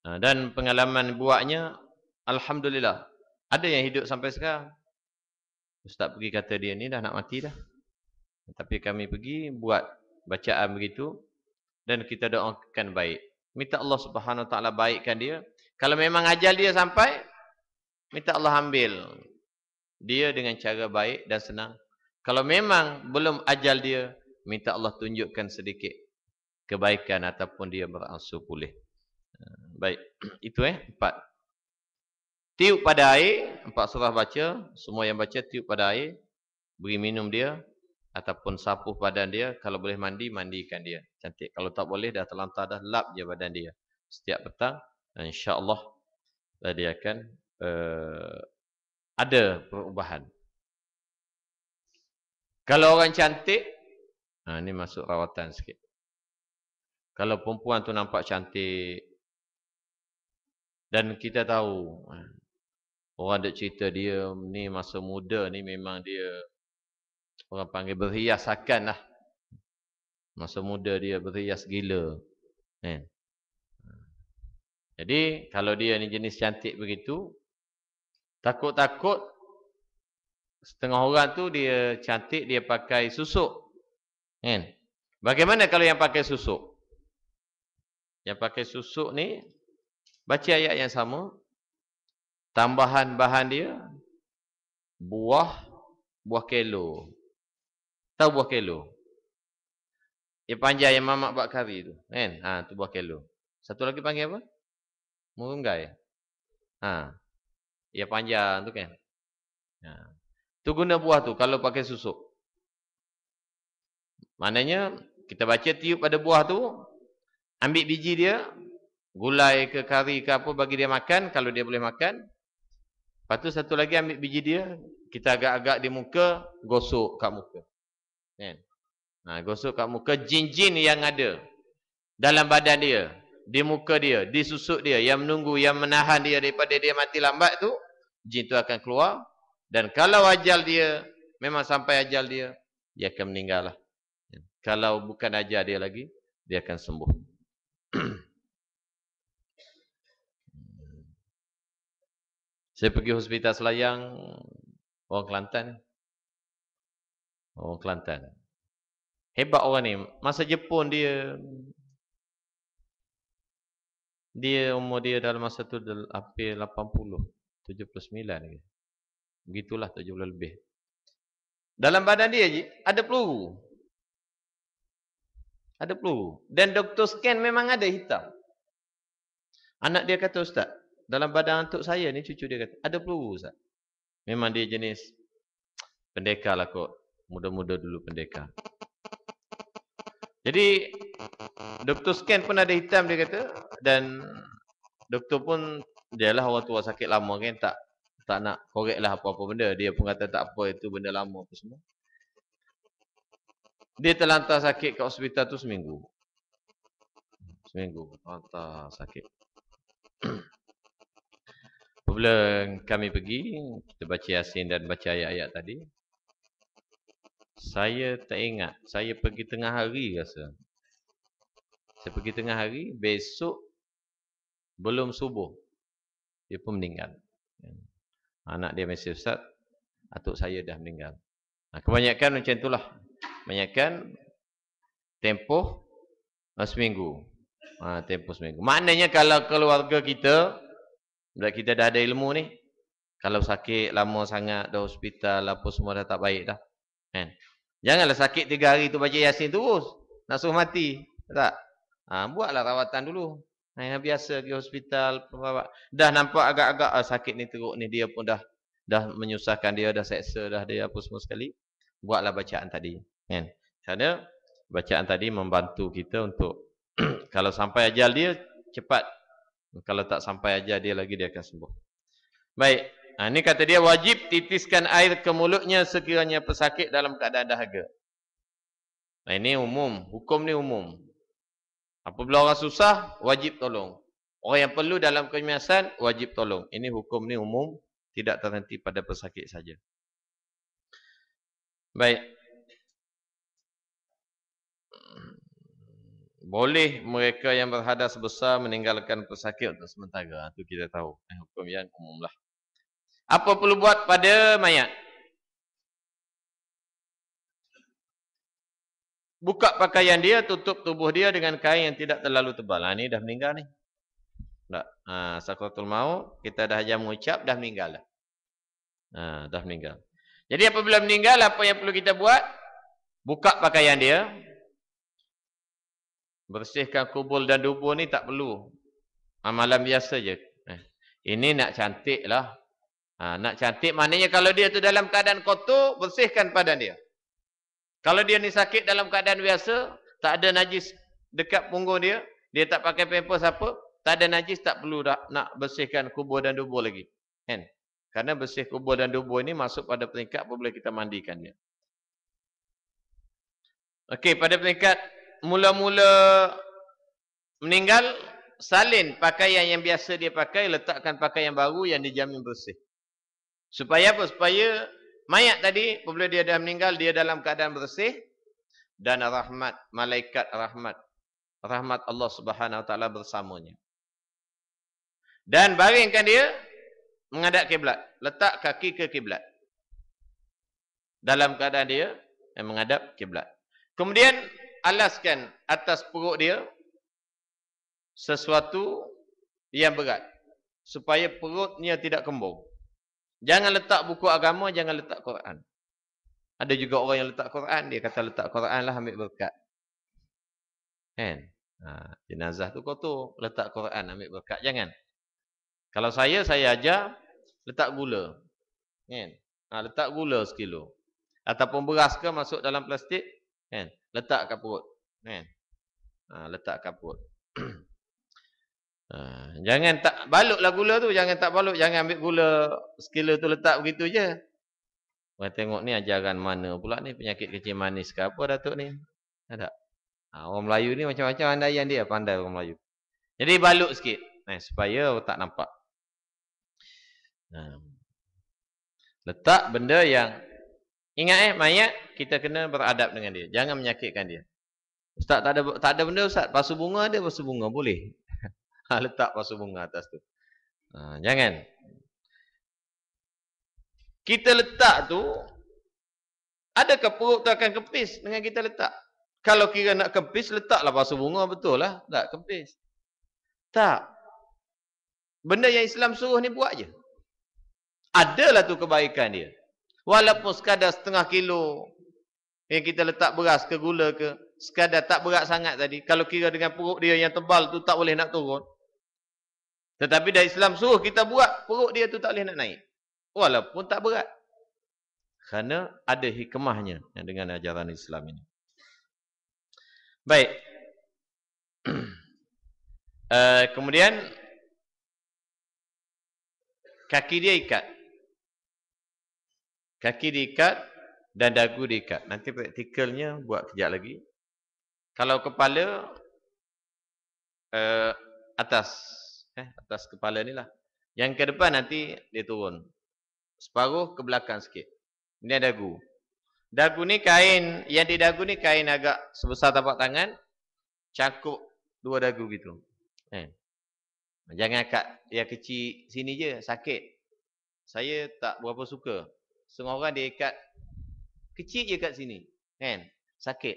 S2: Dan pengalaman buatnya, alhamdulillah. Ada yang hidup sampai sekarang. Ustaz pergi kata dia ni dah nak mati dah. Tapi kami pergi buat bacaan begitu dan kita doakan baik. Minta Allah Subhanahu Wa Taala baikkan dia. Kalau memang ajal dia sampai, minta Allah ambil dia dengan cara baik dan senang. Kalau memang belum ajal dia, minta Allah tunjukkan sedikit kebaikan ataupun dia beransur pulih. Baik, itu 4. Tiup pada air, 4 surah baca, semua yang baca tiup pada air, beri minum dia ataupun sapuh badan dia, kalau boleh mandi, mandikan dia. Cantik. Kalau tak boleh dah terlantar dah, lap je badan dia. Setiap petang, insya-Allah dia akan ada perubahan. Kalau orang cantik, ini masuk rawatan sikit. Kalau perempuan tu nampak cantik dan kita tahu orang ada cerita dia ni masa muda ni memang dia orang panggil berhias akan lah. Masa muda dia berhias gila. Jadi kalau dia ni jenis cantik begitu, takut-takut setengah orang tu dia cantik dia pakai susuk. Bagaimana kalau yang pakai susuk? Yang pakai susuk ni baca ayat yang sama. Tambahan bahan dia buah kelo. Tahu buah kelo? Yang panjang yang mamak buat kari tu, tu buah kelo. Satu lagi panggil apa? Murunggai. Yang panjang tu kan. Tu guna buah tu kalau pakai susuk. Maknanya kita baca tiup pada buah tu, ambil biji dia, gulai ke kari ke apa bagi dia makan kalau dia boleh makan. Lepas tu satu lagi ambil biji dia, kita agak-agak di muka, gosok kat muka. Gosok kat muka jin-jin yang ada dalam badan dia, di muka dia, di susuk dia, yang menunggu, yang menahan dia daripada dia mati lambat tu, jin tu akan keluar. Dan kalau ajal dia, memang sampai ajal dia akan meninggal lah. Kalau bukan ajal dia lagi, dia akan sembuh. Saya pergi hospital Selayang, orang Kelantan. Orang Kelantan. Hebat orang ni. Masa Jepun dia umur dia dalam masa tu hampir 80, 79 lagi. Begitulah 70 lebih. Dalam badan dia ada peluru. Ada peluru. Dan doktor scan memang ada hitam. Anak dia kata, Ustaz, dalam badan atuk saya ni, cucu dia kata, ada peluru Ustaz. Memang dia jenis pendekar lah kot. Muda-muda dulu pendekar. Jadi, doktor scan pun ada hitam dia kata. Dan doktor pun, dia lah orang tua sakit lama kan. Tak nak korek lah apa-apa benda. Dia pun kata tak apa, itu benda lama apa semua. Dia terlantar sakit kat hospital tu seminggu. Terlantar sakit. Apabila kami pergi, kita baca Yasin dan baca ayat-ayat tadi. Saya tak ingat. Saya pergi tengah hari rasa. Saya pergi tengah hari, besok belum subuh. Dia pun meninggal. Anak dia mesej, Ustaz, atuk saya dah meninggal. Kebanyakan macam itulah. Kebanyakan tempoh seminggu. Tempoh seminggu. Maknanya kalau keluarga kita dah ada ilmu ni, kalau sakit lama sangat, dah hospital, apa semua dah tak baik dah. Janganlah sakit 3 hari tu baca Yasin terus. Nak suruh mati. Tak? Buatlah rawatan dulu. Yang biasa pergi hospital. Dah nampak agak-agak sakit ni teruk ni. Dia pun dah menyusahkan dia. Dah seksa dah dia apa semua sekali. Buatlah bacaan tadi. Kerana bacaan tadi membantu kita untuk kalau sampai ajal dia, cepat. Kalau tak sampai ajal dia lagi, dia akan sembuh. Baik. Ini kata dia, wajib titiskan air ke mulutnya sekiranya pesakit dalam keadaan dahaga. Ini umum. Hukum ni umum. Apabila orang susah, wajib tolong. Orang yang perlu dalam kemasan, wajib tolong. Ini hukum ni umum. Tidak terhenti pada pesakit saja. Baik. Boleh mereka yang berhadas besar meninggalkan pesakit untuk sementara. Itu kita tahu. Hukum yang umum lah. Apa perlu buat pada mayat? buka pakaian dia, tutup tubuh dia dengan kain yang tidak terlalu tebal. Ini dah meninggal ni. Tak. Sakratul maut, kita dah ajar mengucap, dah meninggal dah. Dah meninggal. Jadi apabila meninggal, apa yang perlu kita buat? Buka pakaian dia. Bersihkan kubul dan dubur ni tak perlu. Amalan biasa je. Ini nak cantik lah. Nak cantik maknanya kalau dia tu dalam keadaan kotor, bersihkan badan dia. Kalau dia ni sakit dalam keadaan biasa, tak ada najis dekat punggung dia, dia tak pakai pampers apa, tak ada najis, tak perlu dah nak bersihkan kubur dan dubur lagi. Kan? Karena bersih kubur dan dubur ini masuk pada peringkat apabila kita mandikan dia. Okey, pada peringkat mula-mula meninggal, salin pakaian yang biasa dia pakai, letakkan pakaian baru yang dijamin bersih. Supaya apa? Supaya mayat tadi, apabila dia dah meninggal, dia dalam keadaan bersih. Dan rahmat, malaikat rahmat. Rahmat Allah Subhanahu Wa Taala bersamanya. Dan baringkan dia menghadap kiblat. Letak kaki ke kiblat. Dalam keadaan dia menghadap kiblat. Kemudian alaskan atas perut dia sesuatu yang berat. Supaya perutnya tidak kembung. Jangan letak buku agama, jangan letak Quran. Ada juga orang yang letak Quran, dia kata letak Quran lah ambil berkat. Kan? Jenazah tu kotor, letak Quran ambil berkat. Jangan. Kalau saya ajar letak gula. Kan? Letak gula sekilo. Ataupun beras ke masuk dalam plastik, kan? Letak kat perut. Kan? Letak kat perut. Jangan tak balutlah gula tu, jangan tak balut, jangan ambil gula sekilo tu letak begitu je. Orang tengok ni ajaran mana pula ni, penyakit kecil manis ke apa Datuk ni? Ada. Orang Melayu ni macam-macam andaian dia, pandai orang Melayu. Jadi balut sikit, supaya tak nampak. Letak benda yang ingat mayat kita kena beradab dengan dia, jangan menyakitkan dia. Ustaz tak ada benda Ustaz, pasu bunga ada, pasu bunga boleh. Letak pasu bunga atas tu. Jangan. Kita letak tu, adakah perut tu akan kempis dengan kita letak? Kalau kira nak kempis, letaklah pasu bunga, betul lah. Tak kempis. Tak. Benda yang Islam suruh ni buat je. Adalah tu kebaikan dia. Walaupun sekadar setengah kilo yang kita letak beras ke gula ke, sekadar tak berat sangat tadi. Kalau kira dengan perut dia yang tebal tu tak boleh nak turun. Tetapi dah Islam suruh kita buat, perut dia tu tak boleh nak naik. Walaupun tak berat. Kerana ada hikmahnya dengan ajaran Islam ini. Baik. Kemudian kaki dia ikat. Kaki diikat dan dagu diikat. Nanti praktikalnya buat kejap lagi. Kalau kepala atas kepala ni lah. Yang ke depan nanti dia turun. Separuh ke belakang sikit. Ini dagu. Dagu ni kain, yang di dagu ni kain agak sebesar tapak tangan. Cakup dua dagu gitu. Jangan kat yang kecil sini je, sakit. Saya tak berapa suka. Semua orang dia ikat kecil je kat sini. Kan? Sakit.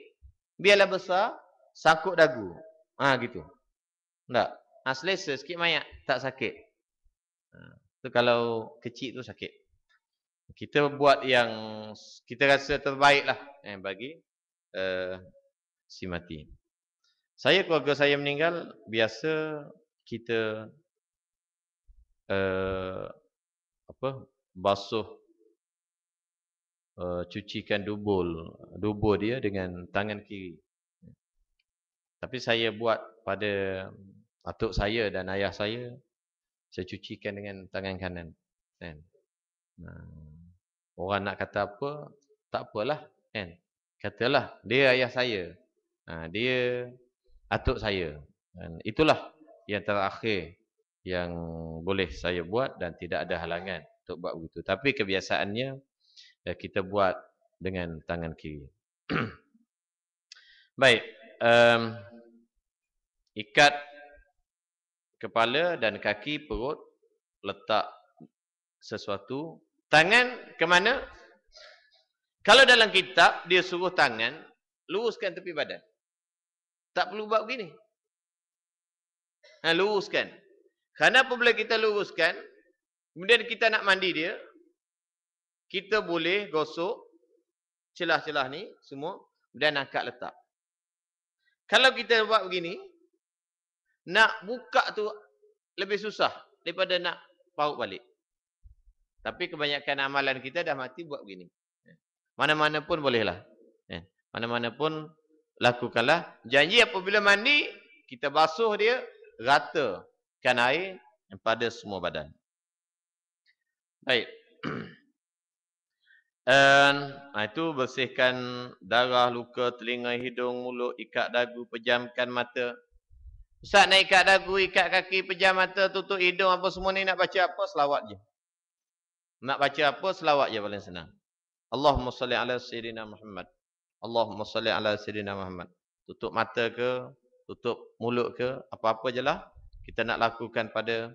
S2: Biarlah besar, sangkut dagu. Gitu. Tak? Selesa sikit mayat, tak sakit. Tu kalau kecil tu sakit. Kita buat yang kita rasa terbaik lah bagi si mati. Keluarga saya meninggal, biasa kita basuh, cucikan dubur dia dengan tangan kiri. Tapi saya buat pada atuk saya dan ayah saya cucikan dengan tangan kanan. Orang nak kata apa, tak apalah. Katalah, dia ayah saya. Dia atuk saya. Dan itulah yang terakhir yang boleh saya buat dan tidak ada halangan untuk buat begitu. Tapi kebiasaannya kita buat dengan tangan kiri. Baik. Ikat kepala dan kaki, perut, letak sesuatu. Tangan ke mana? Kalau dalam kitab dia suruh tangan, luruskan tepi badan. Tak perlu buat begini. Luruskan. Kerana apabila kita luruskan, kemudian kita nak mandi dia, kita boleh gosok celah-celah ni semua dan angkat letak. Kalau kita buat begini, nak buka tu lebih susah daripada nak paut balik. Tapi kebanyakan amalan kita dah mati buat begini. Mana-mana pun bolehlah. Mana-mana pun lakukanlah. Janji apabila mandi, kita basuh dia, ratakan air pada semua badan. Baik. Itu bersihkan darah, luka, telinga, hidung, mulut, ikat dagu, pejamkan mata. Ustaz nak ikat dagu, ikat kaki, pejam mata, tutup hidung, apa semua ni nak baca apa? Selawat je. Nak baca apa? Selawat je paling senang. Allahumma salli ala Sayyidina Muhammad. Allahumma salli ala Sayyidina Muhammad. Tutup mata ke, tutup mulut ke, apa-apa je lah. Kita nak lakukan pada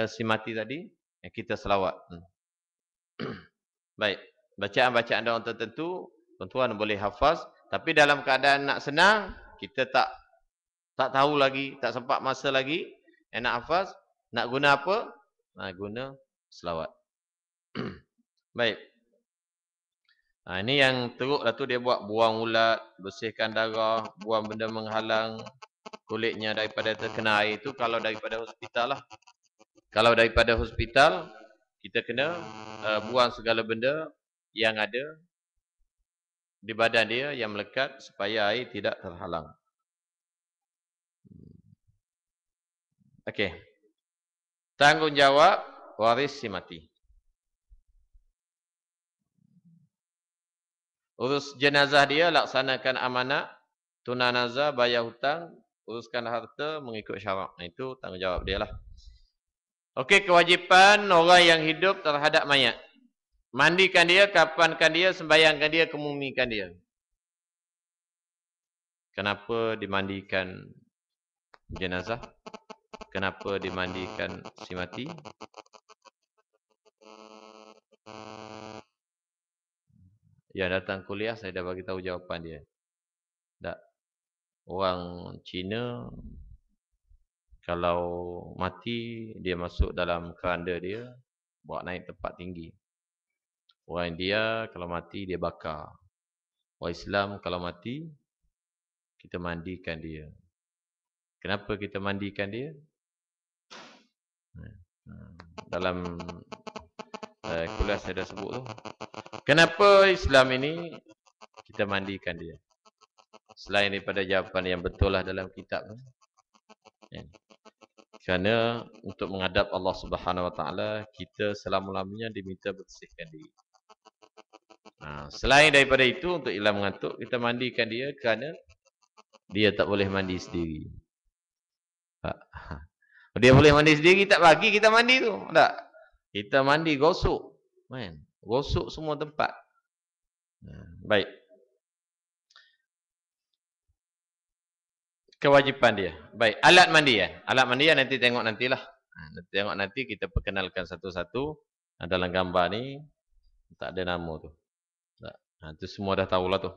S2: si mati tadi, kita selawat. Baik, bacaan-bacaan doa tertentu, tuan-tuan boleh hafaz. Tapi dalam keadaan nak senang, kita tak tahu lagi, tak sempat masa lagi, nak hafaz, nak guna apa? Guna selawat. Baik. Ini yang teruk lah tu dia buat, buang ulat, bersihkan darah, buang benda menghalang kulitnya daripada terkena air itu kalau daripada hospital lah. Kalau daripada hospital, kita kena buang segala benda yang ada di badan dia yang melekat supaya air tidak terhalang. Okey. Tanggungjawab waris si mati. Urus jenazah dia, laksanakan amanat, tunai nazar, bayar hutang, uruskan harta mengikut syarak. Itu tanggungjawab dia lah. Okey, kewajipan orang yang hidup terhadap mayat. Mandikan dia, kafankan dia, sembayangkan dia, kemumikan dia. Kenapa dimandikan jenazah? Kenapa dimandikan si mati? Yang datang kuliah saya dah bagi tahu jawapan dia. Tak. Orang Cina kalau mati dia masuk dalam keranda dia, bawa naik tempat tinggi. Orang India kalau mati dia bakar. Orang Islam kalau mati kita mandikan dia. Kenapa kita mandikan dia? Dalam kuliah saya dah sebut tu. Kenapa Islam ini kita mandikan dia? Selain daripada jawapan yang betul lah dalam kitab. Kerana untuk menghadap Allah Subhanahu Wa Taala kita selama-lamanya diminta bersihkan diri. Selain daripada itu untuk hilang mengantuk kita mandikan dia kerana dia tak boleh mandi sendiri. Dia boleh mandi sendiri tak bagi kita mandi tu. Tak. Kita mandi gosok. Gosok semua tempat. Baik. Kewajipan dia. Baik, alat mandian. Alat mandian nanti tengok nantilah. Tengok nanti kita perkenalkan satu-satu. Dalam gambar ni tak ada nama tu. Itu semua dah tahulah tu.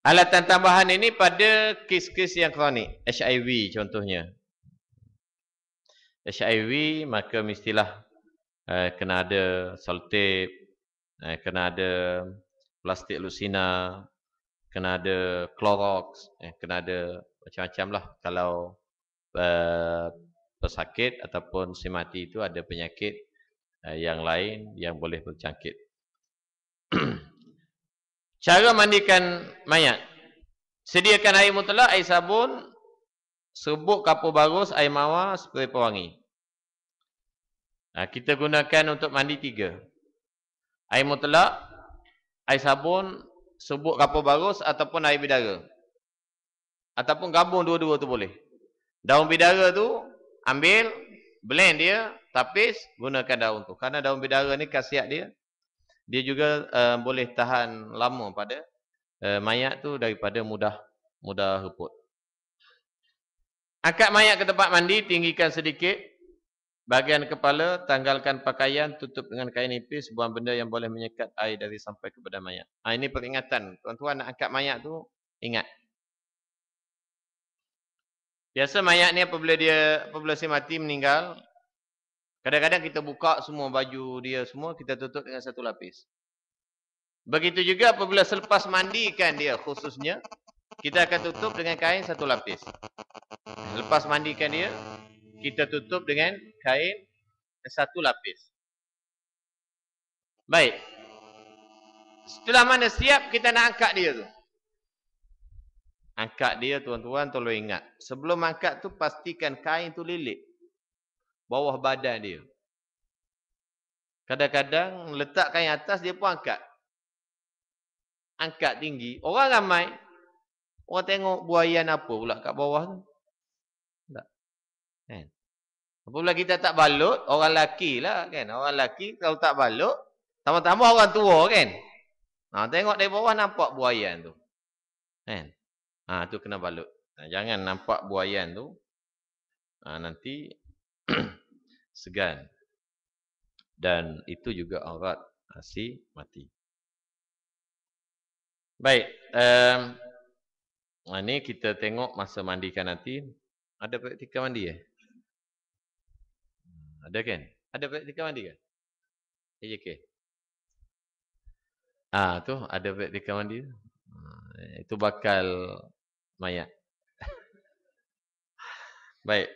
S2: Alatan tambahan ini pada kes-kes yang kronik. HIV contohnya. HIV maka mestilah kena ada selotip, kena ada plastik lucina, kena ada Clorox, kena ada macam-macam lah. Kalau pesakit ataupun si mati itu ada penyakit yang lain yang boleh berjangkit. Cara mandikan mayat. Sediakan air mutlak, air sabun, serbuk kapur barus, air mawar, spray pewangi. Kita gunakan untuk mandi 3. Air mutlak, air sabun, serbuk kapur barus ataupun air bidara. Ataupun gabung dua-dua tu boleh. Daun bidara tu ambil, blend dia, tapis, gunakan daun tu. Kerana daun bidara ni khasiat dia, dia juga boleh tahan lama pada mayat tu daripada mudah reput. Angkat mayat ke tempat mandi, tinggikan sedikit. Bahagian kepala, tanggalkan pakaian, tutup dengan kain nipis, buang benda yang boleh menyekat air dari sampai kepada mayat. Ini peringatan. Tuan-tuan nak angkat mayat tu, ingat. Biasa mayat ni apabila si mati meninggal, kadang-kadang kita buka semua baju dia semua, kita tutup dengan satu lapis. Begitu juga apabila selepas mandikan dia khususnya, kita akan tutup dengan kain satu lapis. Lepas mandikan dia, kita tutup dengan kain satu lapis. Baik. Setelah mana siap kita nak angkat dia tu. Angkat dia tuan-tuan tolong ingat. Sebelum angkat tu pastikan kain tu lilit bawah badan dia. Kadang-kadang letak kain atas dia pun angkat. Angkat tinggi. Orang ramai. Orang tengok buayan apa pula kat bawah tu. Tak. Kan? Apabila kita tak balut, orang lelaki lah kan. Orang lelaki kalau tak balut, tambah-tambah orang tua kan. Tengok dari bawah nampak buayan tu. Kan? Tu kena balut. Jangan nampak buayan tu. Nanti segan. Dan itu juga aurat si mati. Baik. Ini kita tengok masa mandikan nanti. Ada praktikal mandi Ada kan? Ada praktikal mandi kan? Okay. Tu ada praktikal mandi. Itu bakal mayat. Baik.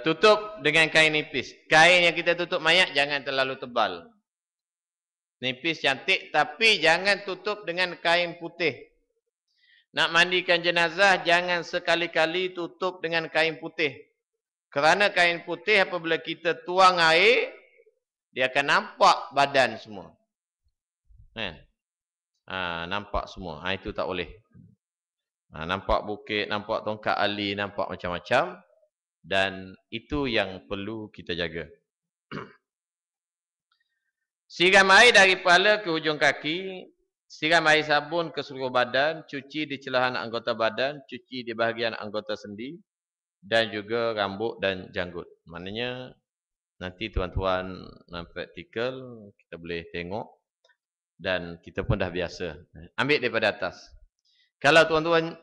S2: Tutup dengan kain nipis. Kain yang kita tutup mayat jangan terlalu tebal. Nipis cantik tapi jangan tutup dengan kain putih. Nak mandikan jenazah jangan sekali-kali tutup dengan kain putih. Kerana kain putih apabila kita tuang air, dia akan nampak badan semua. Kan? Nampak semua. Itu tak boleh. Nampak bukit, nampak tongkat ali, nampak macam-macam. Dan itu yang perlu kita jaga. Siram air dari kepala ke hujung kaki. Siram air sabun ke seluruh badan. Cuci di celahan anggota badan. Cuci di bahagian anggota sendi. Dan juga rambut dan janggut. Maknanya nanti tuan-tuan praktikal kita boleh tengok. Dan kita pun dah biasa. Ambil daripada atas. Kalau tuan-tuan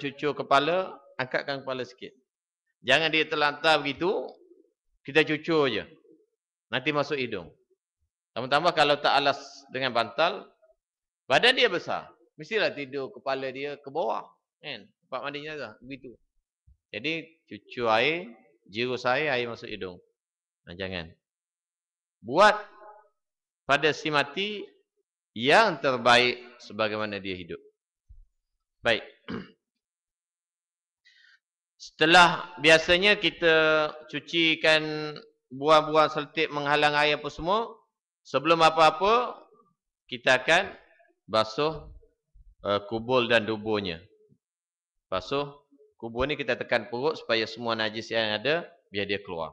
S2: cucur kepala, angkatkan kepala sikit. Jangan dia terlantar begitu, kita cucur je. Nanti masuk hidung. Tambah-tambah kalau tak alas dengan bantal, badan dia besar. Mestilah tidur kepala dia ke bawah. Kan? Tempat mandi jenazah. Begitu. Jadi cucur air, jirus air masuk hidung. Jangan. Buat pada si mati yang terbaik sebagaimana dia hidup. Baik. Setelah biasanya kita cucikan buah-buah seltip menghalang air apa semua, sebelum apa-apa kita akan basuh kubul dan duburnya. Basuh kubul ni kita tekan perut supaya semua najis yang ada biar dia keluar.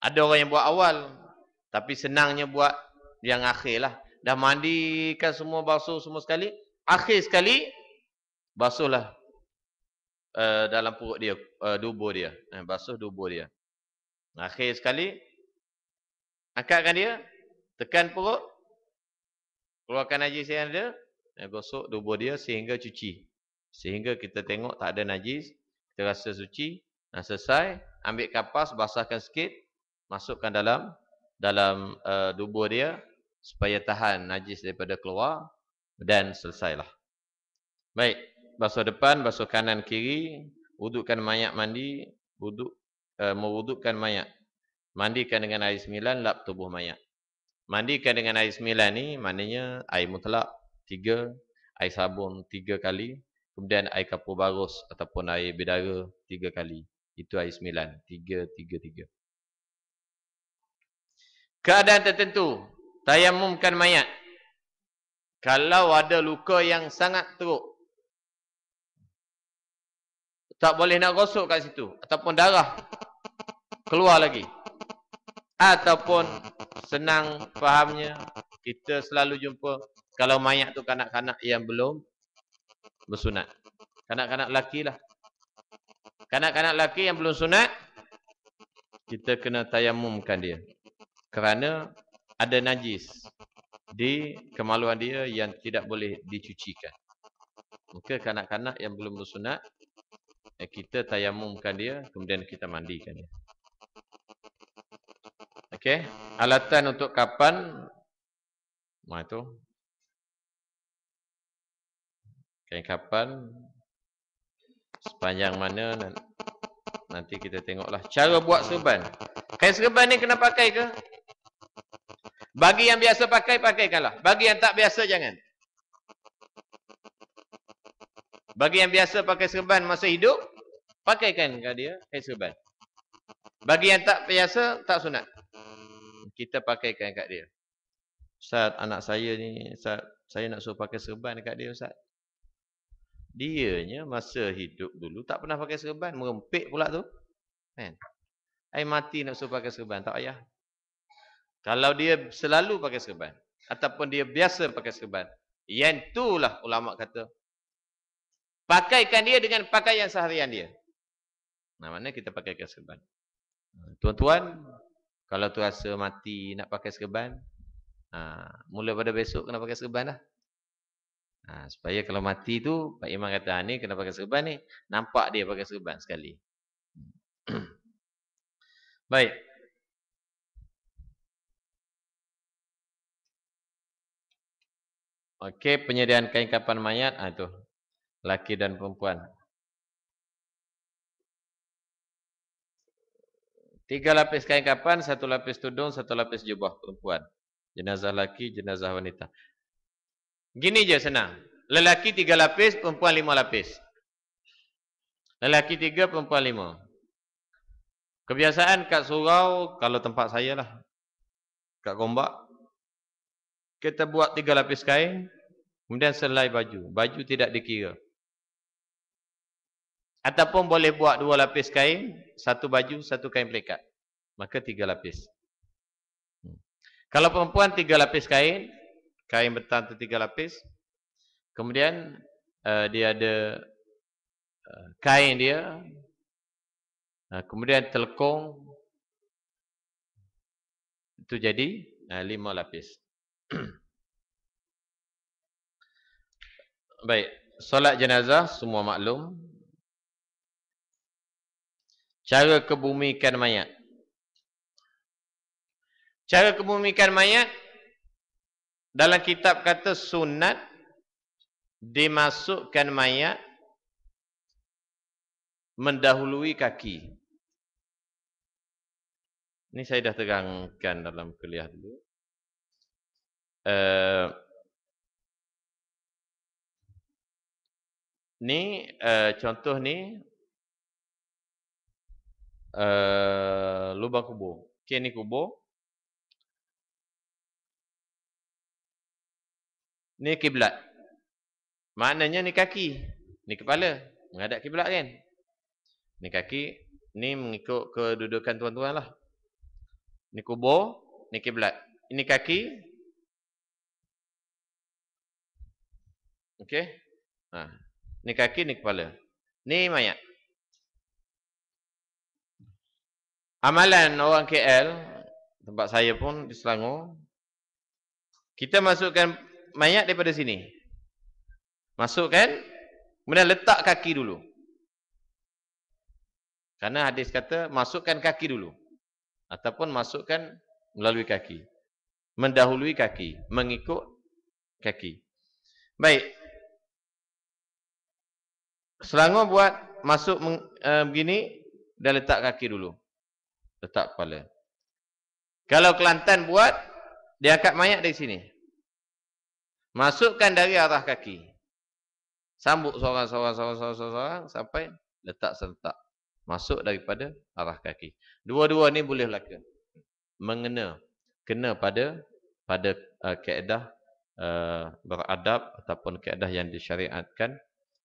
S2: Ada orang yang buat awal, tapi senangnya buat yang akhir lah. Dah mandikan semua, basuh semua sekali, akhir sekali basuhlah dalam perut dia, dubur dia. Basuh dubur dia. Akhir sekali angkatkan dia, tekan perut, keluarkan najis yang ada, gosok dubur dia sehingga cuci. Sehingga kita tengok tak ada najis, kita rasa suci. Selesai, ambil kapas, basahkan sikit, masukkan dalam dubur dia supaya tahan najis daripada keluar dan selesailah. Baik, basuh depan, basuh kanan kiri, wudukkan mayat mandi, mewudukkan mayat. Mandikan dengan air 9, lap tubuh mayat. Mandikan dengan air 9 ni maknanya air mutlak 3, air sabun 3 kali, kemudian air kapur barus ataupun air bidara 3 kali. Itu air 9, 3, 3, 3. Keadaan tertentu, tayamumkan mayat. Kalau ada luka yang sangat teruk, tak boleh nak gosok kat situ, ataupun darah keluar lagi. Ataupun senang fahamnya, kita selalu jumpa kalau mayat tu kanak-kanak yang belum bersunat. Kanak-kanak lelaki lah. Kanak-kanak lelaki yang belum sunat, kita kena tayamumkan dia. Kerana ada najis di kemaluan dia yang tidak boleh dicucikan. Maka kanak-kanak yang belum bersunat, kita tayamumkan dia, kemudian kita mandikan dia. Okey, alatan untuk kapan? Itu kain kapan sepanjang mana nanti kita tengoklah. Cara buat serban. Kain serban ni kena pakai ke? Bagi yang biasa pakai, pakaikanlah. Bagi yang tak biasa, jangan. Bagi yang biasa pakai serban masa hidup, pakaikan kat dia kain serban. Bagi yang tak biasa, tak sunat. Kita pakaikan kat dia. Ustaz, anak saya ni, Ustaz, saya nak suruh pakai serban dekat dia, Ustaz. Dianya masa hidup dulu tak pernah pakai serban, merempik pula tu. Kan? Ai mati nak suruh pakai serban, tak payah. Kalau dia selalu pakai serban ataupun dia biasa pakai serban, yang itulah ulama kata pakaikan dia dengan pakaian seharian dia. Nah, mana kita pakaikan serban. Tuan-tuan, kalau tu rasa mati nak pakai serban, mula pada besok kena pakai serban dah. Supaya kalau mati tu, Pak Imam kata, ni kena pakai serban ni. Nampak dia pakai serban sekali. Baik. Okey, penyediaan kain kapan mayat. Itu. Laki dan perempuan. 3 lapis kain kapan, 1 lapis tudung, 1 lapis jubah perempuan. Jenazah laki, jenazah wanita. Gini je senang. Lelaki 3 lapis, perempuan 5 lapis. Lelaki 3, perempuan 5. Kebiasaan kat surau, kalau tempat saya lah, kat Gombak, kita buat 3 lapis kain, kemudian selai baju. Baju tidak dikira. Ataupun boleh buat 2 lapis kain, 1 baju, 1 kain pelikat. Maka 3 lapis. Kalau perempuan 3 lapis kain, kain betan tu 3 lapis. Kemudian dia ada kain dia. Kemudian telekung. Itu jadi 5 lapis. Baik. Solat jenazah semua maklum. Cara kebumikan mayat. Cara kebumikan mayat dalam kitab kata sunat dimasukkan mayat mendahului kaki. Ini saya dah terangkan dalam kuliah dulu. Ni contoh ni lubang kubur. Okey, ni kubur. Ni kiblat. Maknanya ni kaki, ni kepala, menghadap kiblat kan. Ni kaki, ni mengikut kedudukan tuan-tuan lah. Ni kubur, ni kiblat. Ini kaki. Okey. Ni kaki, ni kepala. Ni mayat. Amalan orang KL, tempat saya pun di Selangor, kita masukkan mayat daripada sini. Masukkan, kemudian letak kaki dulu. Karena hadis kata, masukkan kaki dulu. Ataupun masukkan melalui kaki. Mendahului kaki. Mengikut kaki. Baik. Selangor buat masuk begini, dah letak kaki dulu. Letak kepala. Kalau Kelantan buat, dia angkat mayat dari sini. Masukkan dari arah kaki. Sambut seorang sampai letak serentak. Masuk daripada arah kaki. Dua-dua ni boleh lakukan. Mengena. Kena pada kaedah beradab ataupun kaedah yang disyariatkan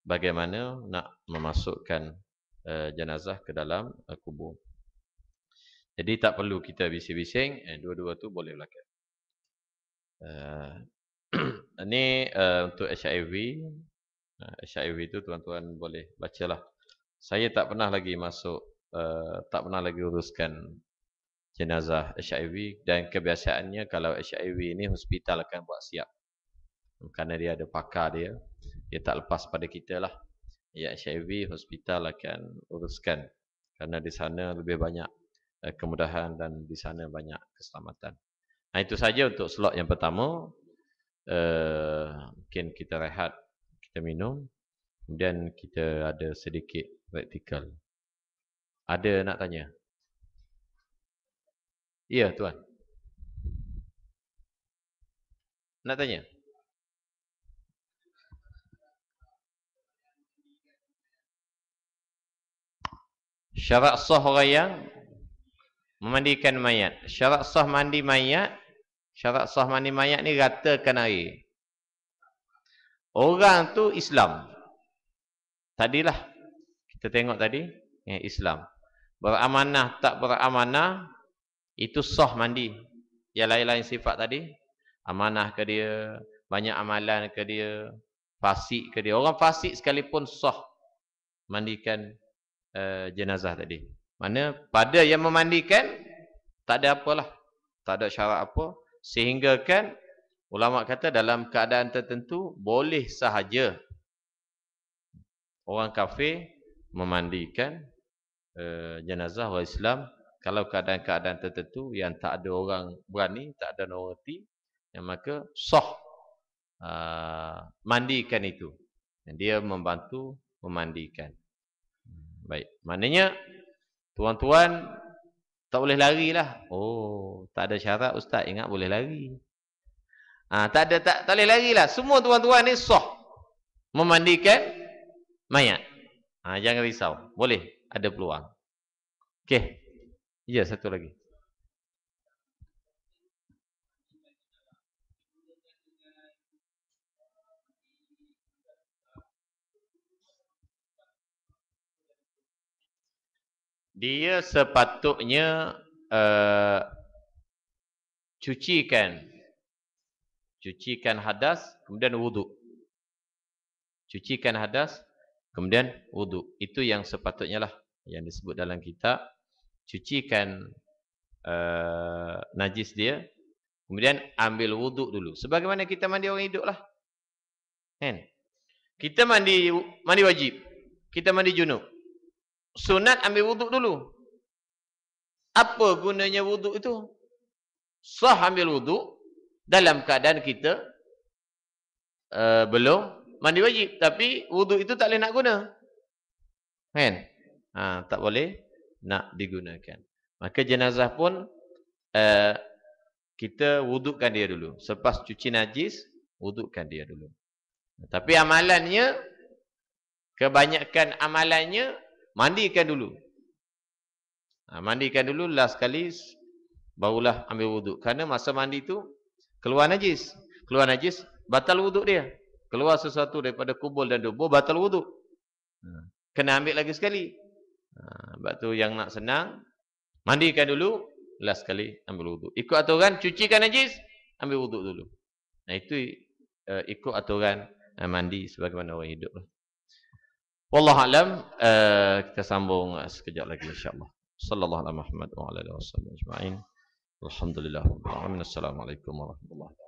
S2: bagaimana nak memasukkan jenazah ke dalam kubur. Jadi tak perlu kita bising-bising, dua-dua tu boleh lakukan. Ini untuk HIV. HIV itu tuan-tuan boleh bacalah Saya tak pernah lagi masuk, tak pernah lagi uruskan jenazah HIV, dan kebiasaannya kalau HIV ini hospital akan buat siap. Kerana dia ada pakar dia tak lepas pada kita lah. Ya, HIV hospital akan uruskan. Kerana di sana lebih banyak kemudahan dan di sana banyak keselamatan. Nah, itu saja untuk slot yang pertama. Mungkin kita rehat, kita minum, kemudian kita ada sedikit praktikal. Ada nak tanya? Ya, tuan. Nak tanya? Syarat sah orang yang memandikan mayat. Syarat sah mandi mayat, syarat sah mandi mayat ni ratakan air. Orang tu Islam. Tadilah kita tengok tadi, Islam. Beramanah tak beramanah, itu sah mandi. Yang lain-lain sifat tadi, amanah ke dia, banyak amalan ke dia, fasik ke dia. Orang fasik sekalipun sah mandikan jenazah tadi. Mana pada yang memandikan tak ada apalah, tak ada syarat apa, sehingga kan ulama kata dalam keadaan tertentu boleh sahaja orang kafir memandikan jenazah orang Islam kalau keadaan-keadaan tertentu yang tak ada orang berani, tak ada orang reti, yang maka sah mandikan itu. Dia membantu memandikan. Baik, maknanya tuan-tuan tak boleh lari lah. Oh, tak ada syarat ustaz, ingat boleh lari. Tak boleh lari lah. Semua tuan-tuan ni sah memandikan mayat. Jangan risau, boleh, ada peluang. Okey. Ya, satu lagi. Dia sepatutnya cucikan hadas kemudian wuduk. Cucikan hadas kemudian wuduk. Itu yang sepatutnya lah yang disebut dalam kitab. Cucikan najis dia, kemudian ambil wuduk dulu. Sebagaimana kita mandi orang hidup lah. Kan? Kita mandi wajib. Kita mandi junub. Sunat ambil wuduk dulu. Apa gunanya wuduk itu? Sah ambil wuduk dalam keadaan kita belum mandi wajib. Tapi wuduk itu tak boleh nak guna. Kan? Tak boleh nak digunakan. Maka jenazah pun kita wudukkan dia dulu. Selepas cuci najis, wudukkan dia dulu. Tapi amalannya, kebanyakan amalannya, mandikan dulu. Mandikan dulu, last kali, barulah ambil wuduk. Kerana masa mandi tu keluar najis. Keluar najis, batal wuduk dia. Keluar sesuatu daripada kubul dan dubur, batal wuduk. Kena ambil lagi sekali. Sebab tu yang nak senang, mandikan dulu, last kali ambil wuduk. Ikut aturan, cucikan najis, ambil wuduk dulu. Itu ikut aturan mandi sebagaimana orang hidup. Wallahu a'lam. Kita sambung sekejap lagi insya-Allah. Sallallahu alaihi Muhammad wa ala alihi wasallam ajma'in. Alhamdulillah. Assalamualaikum warahmatullahi wabarakatuh.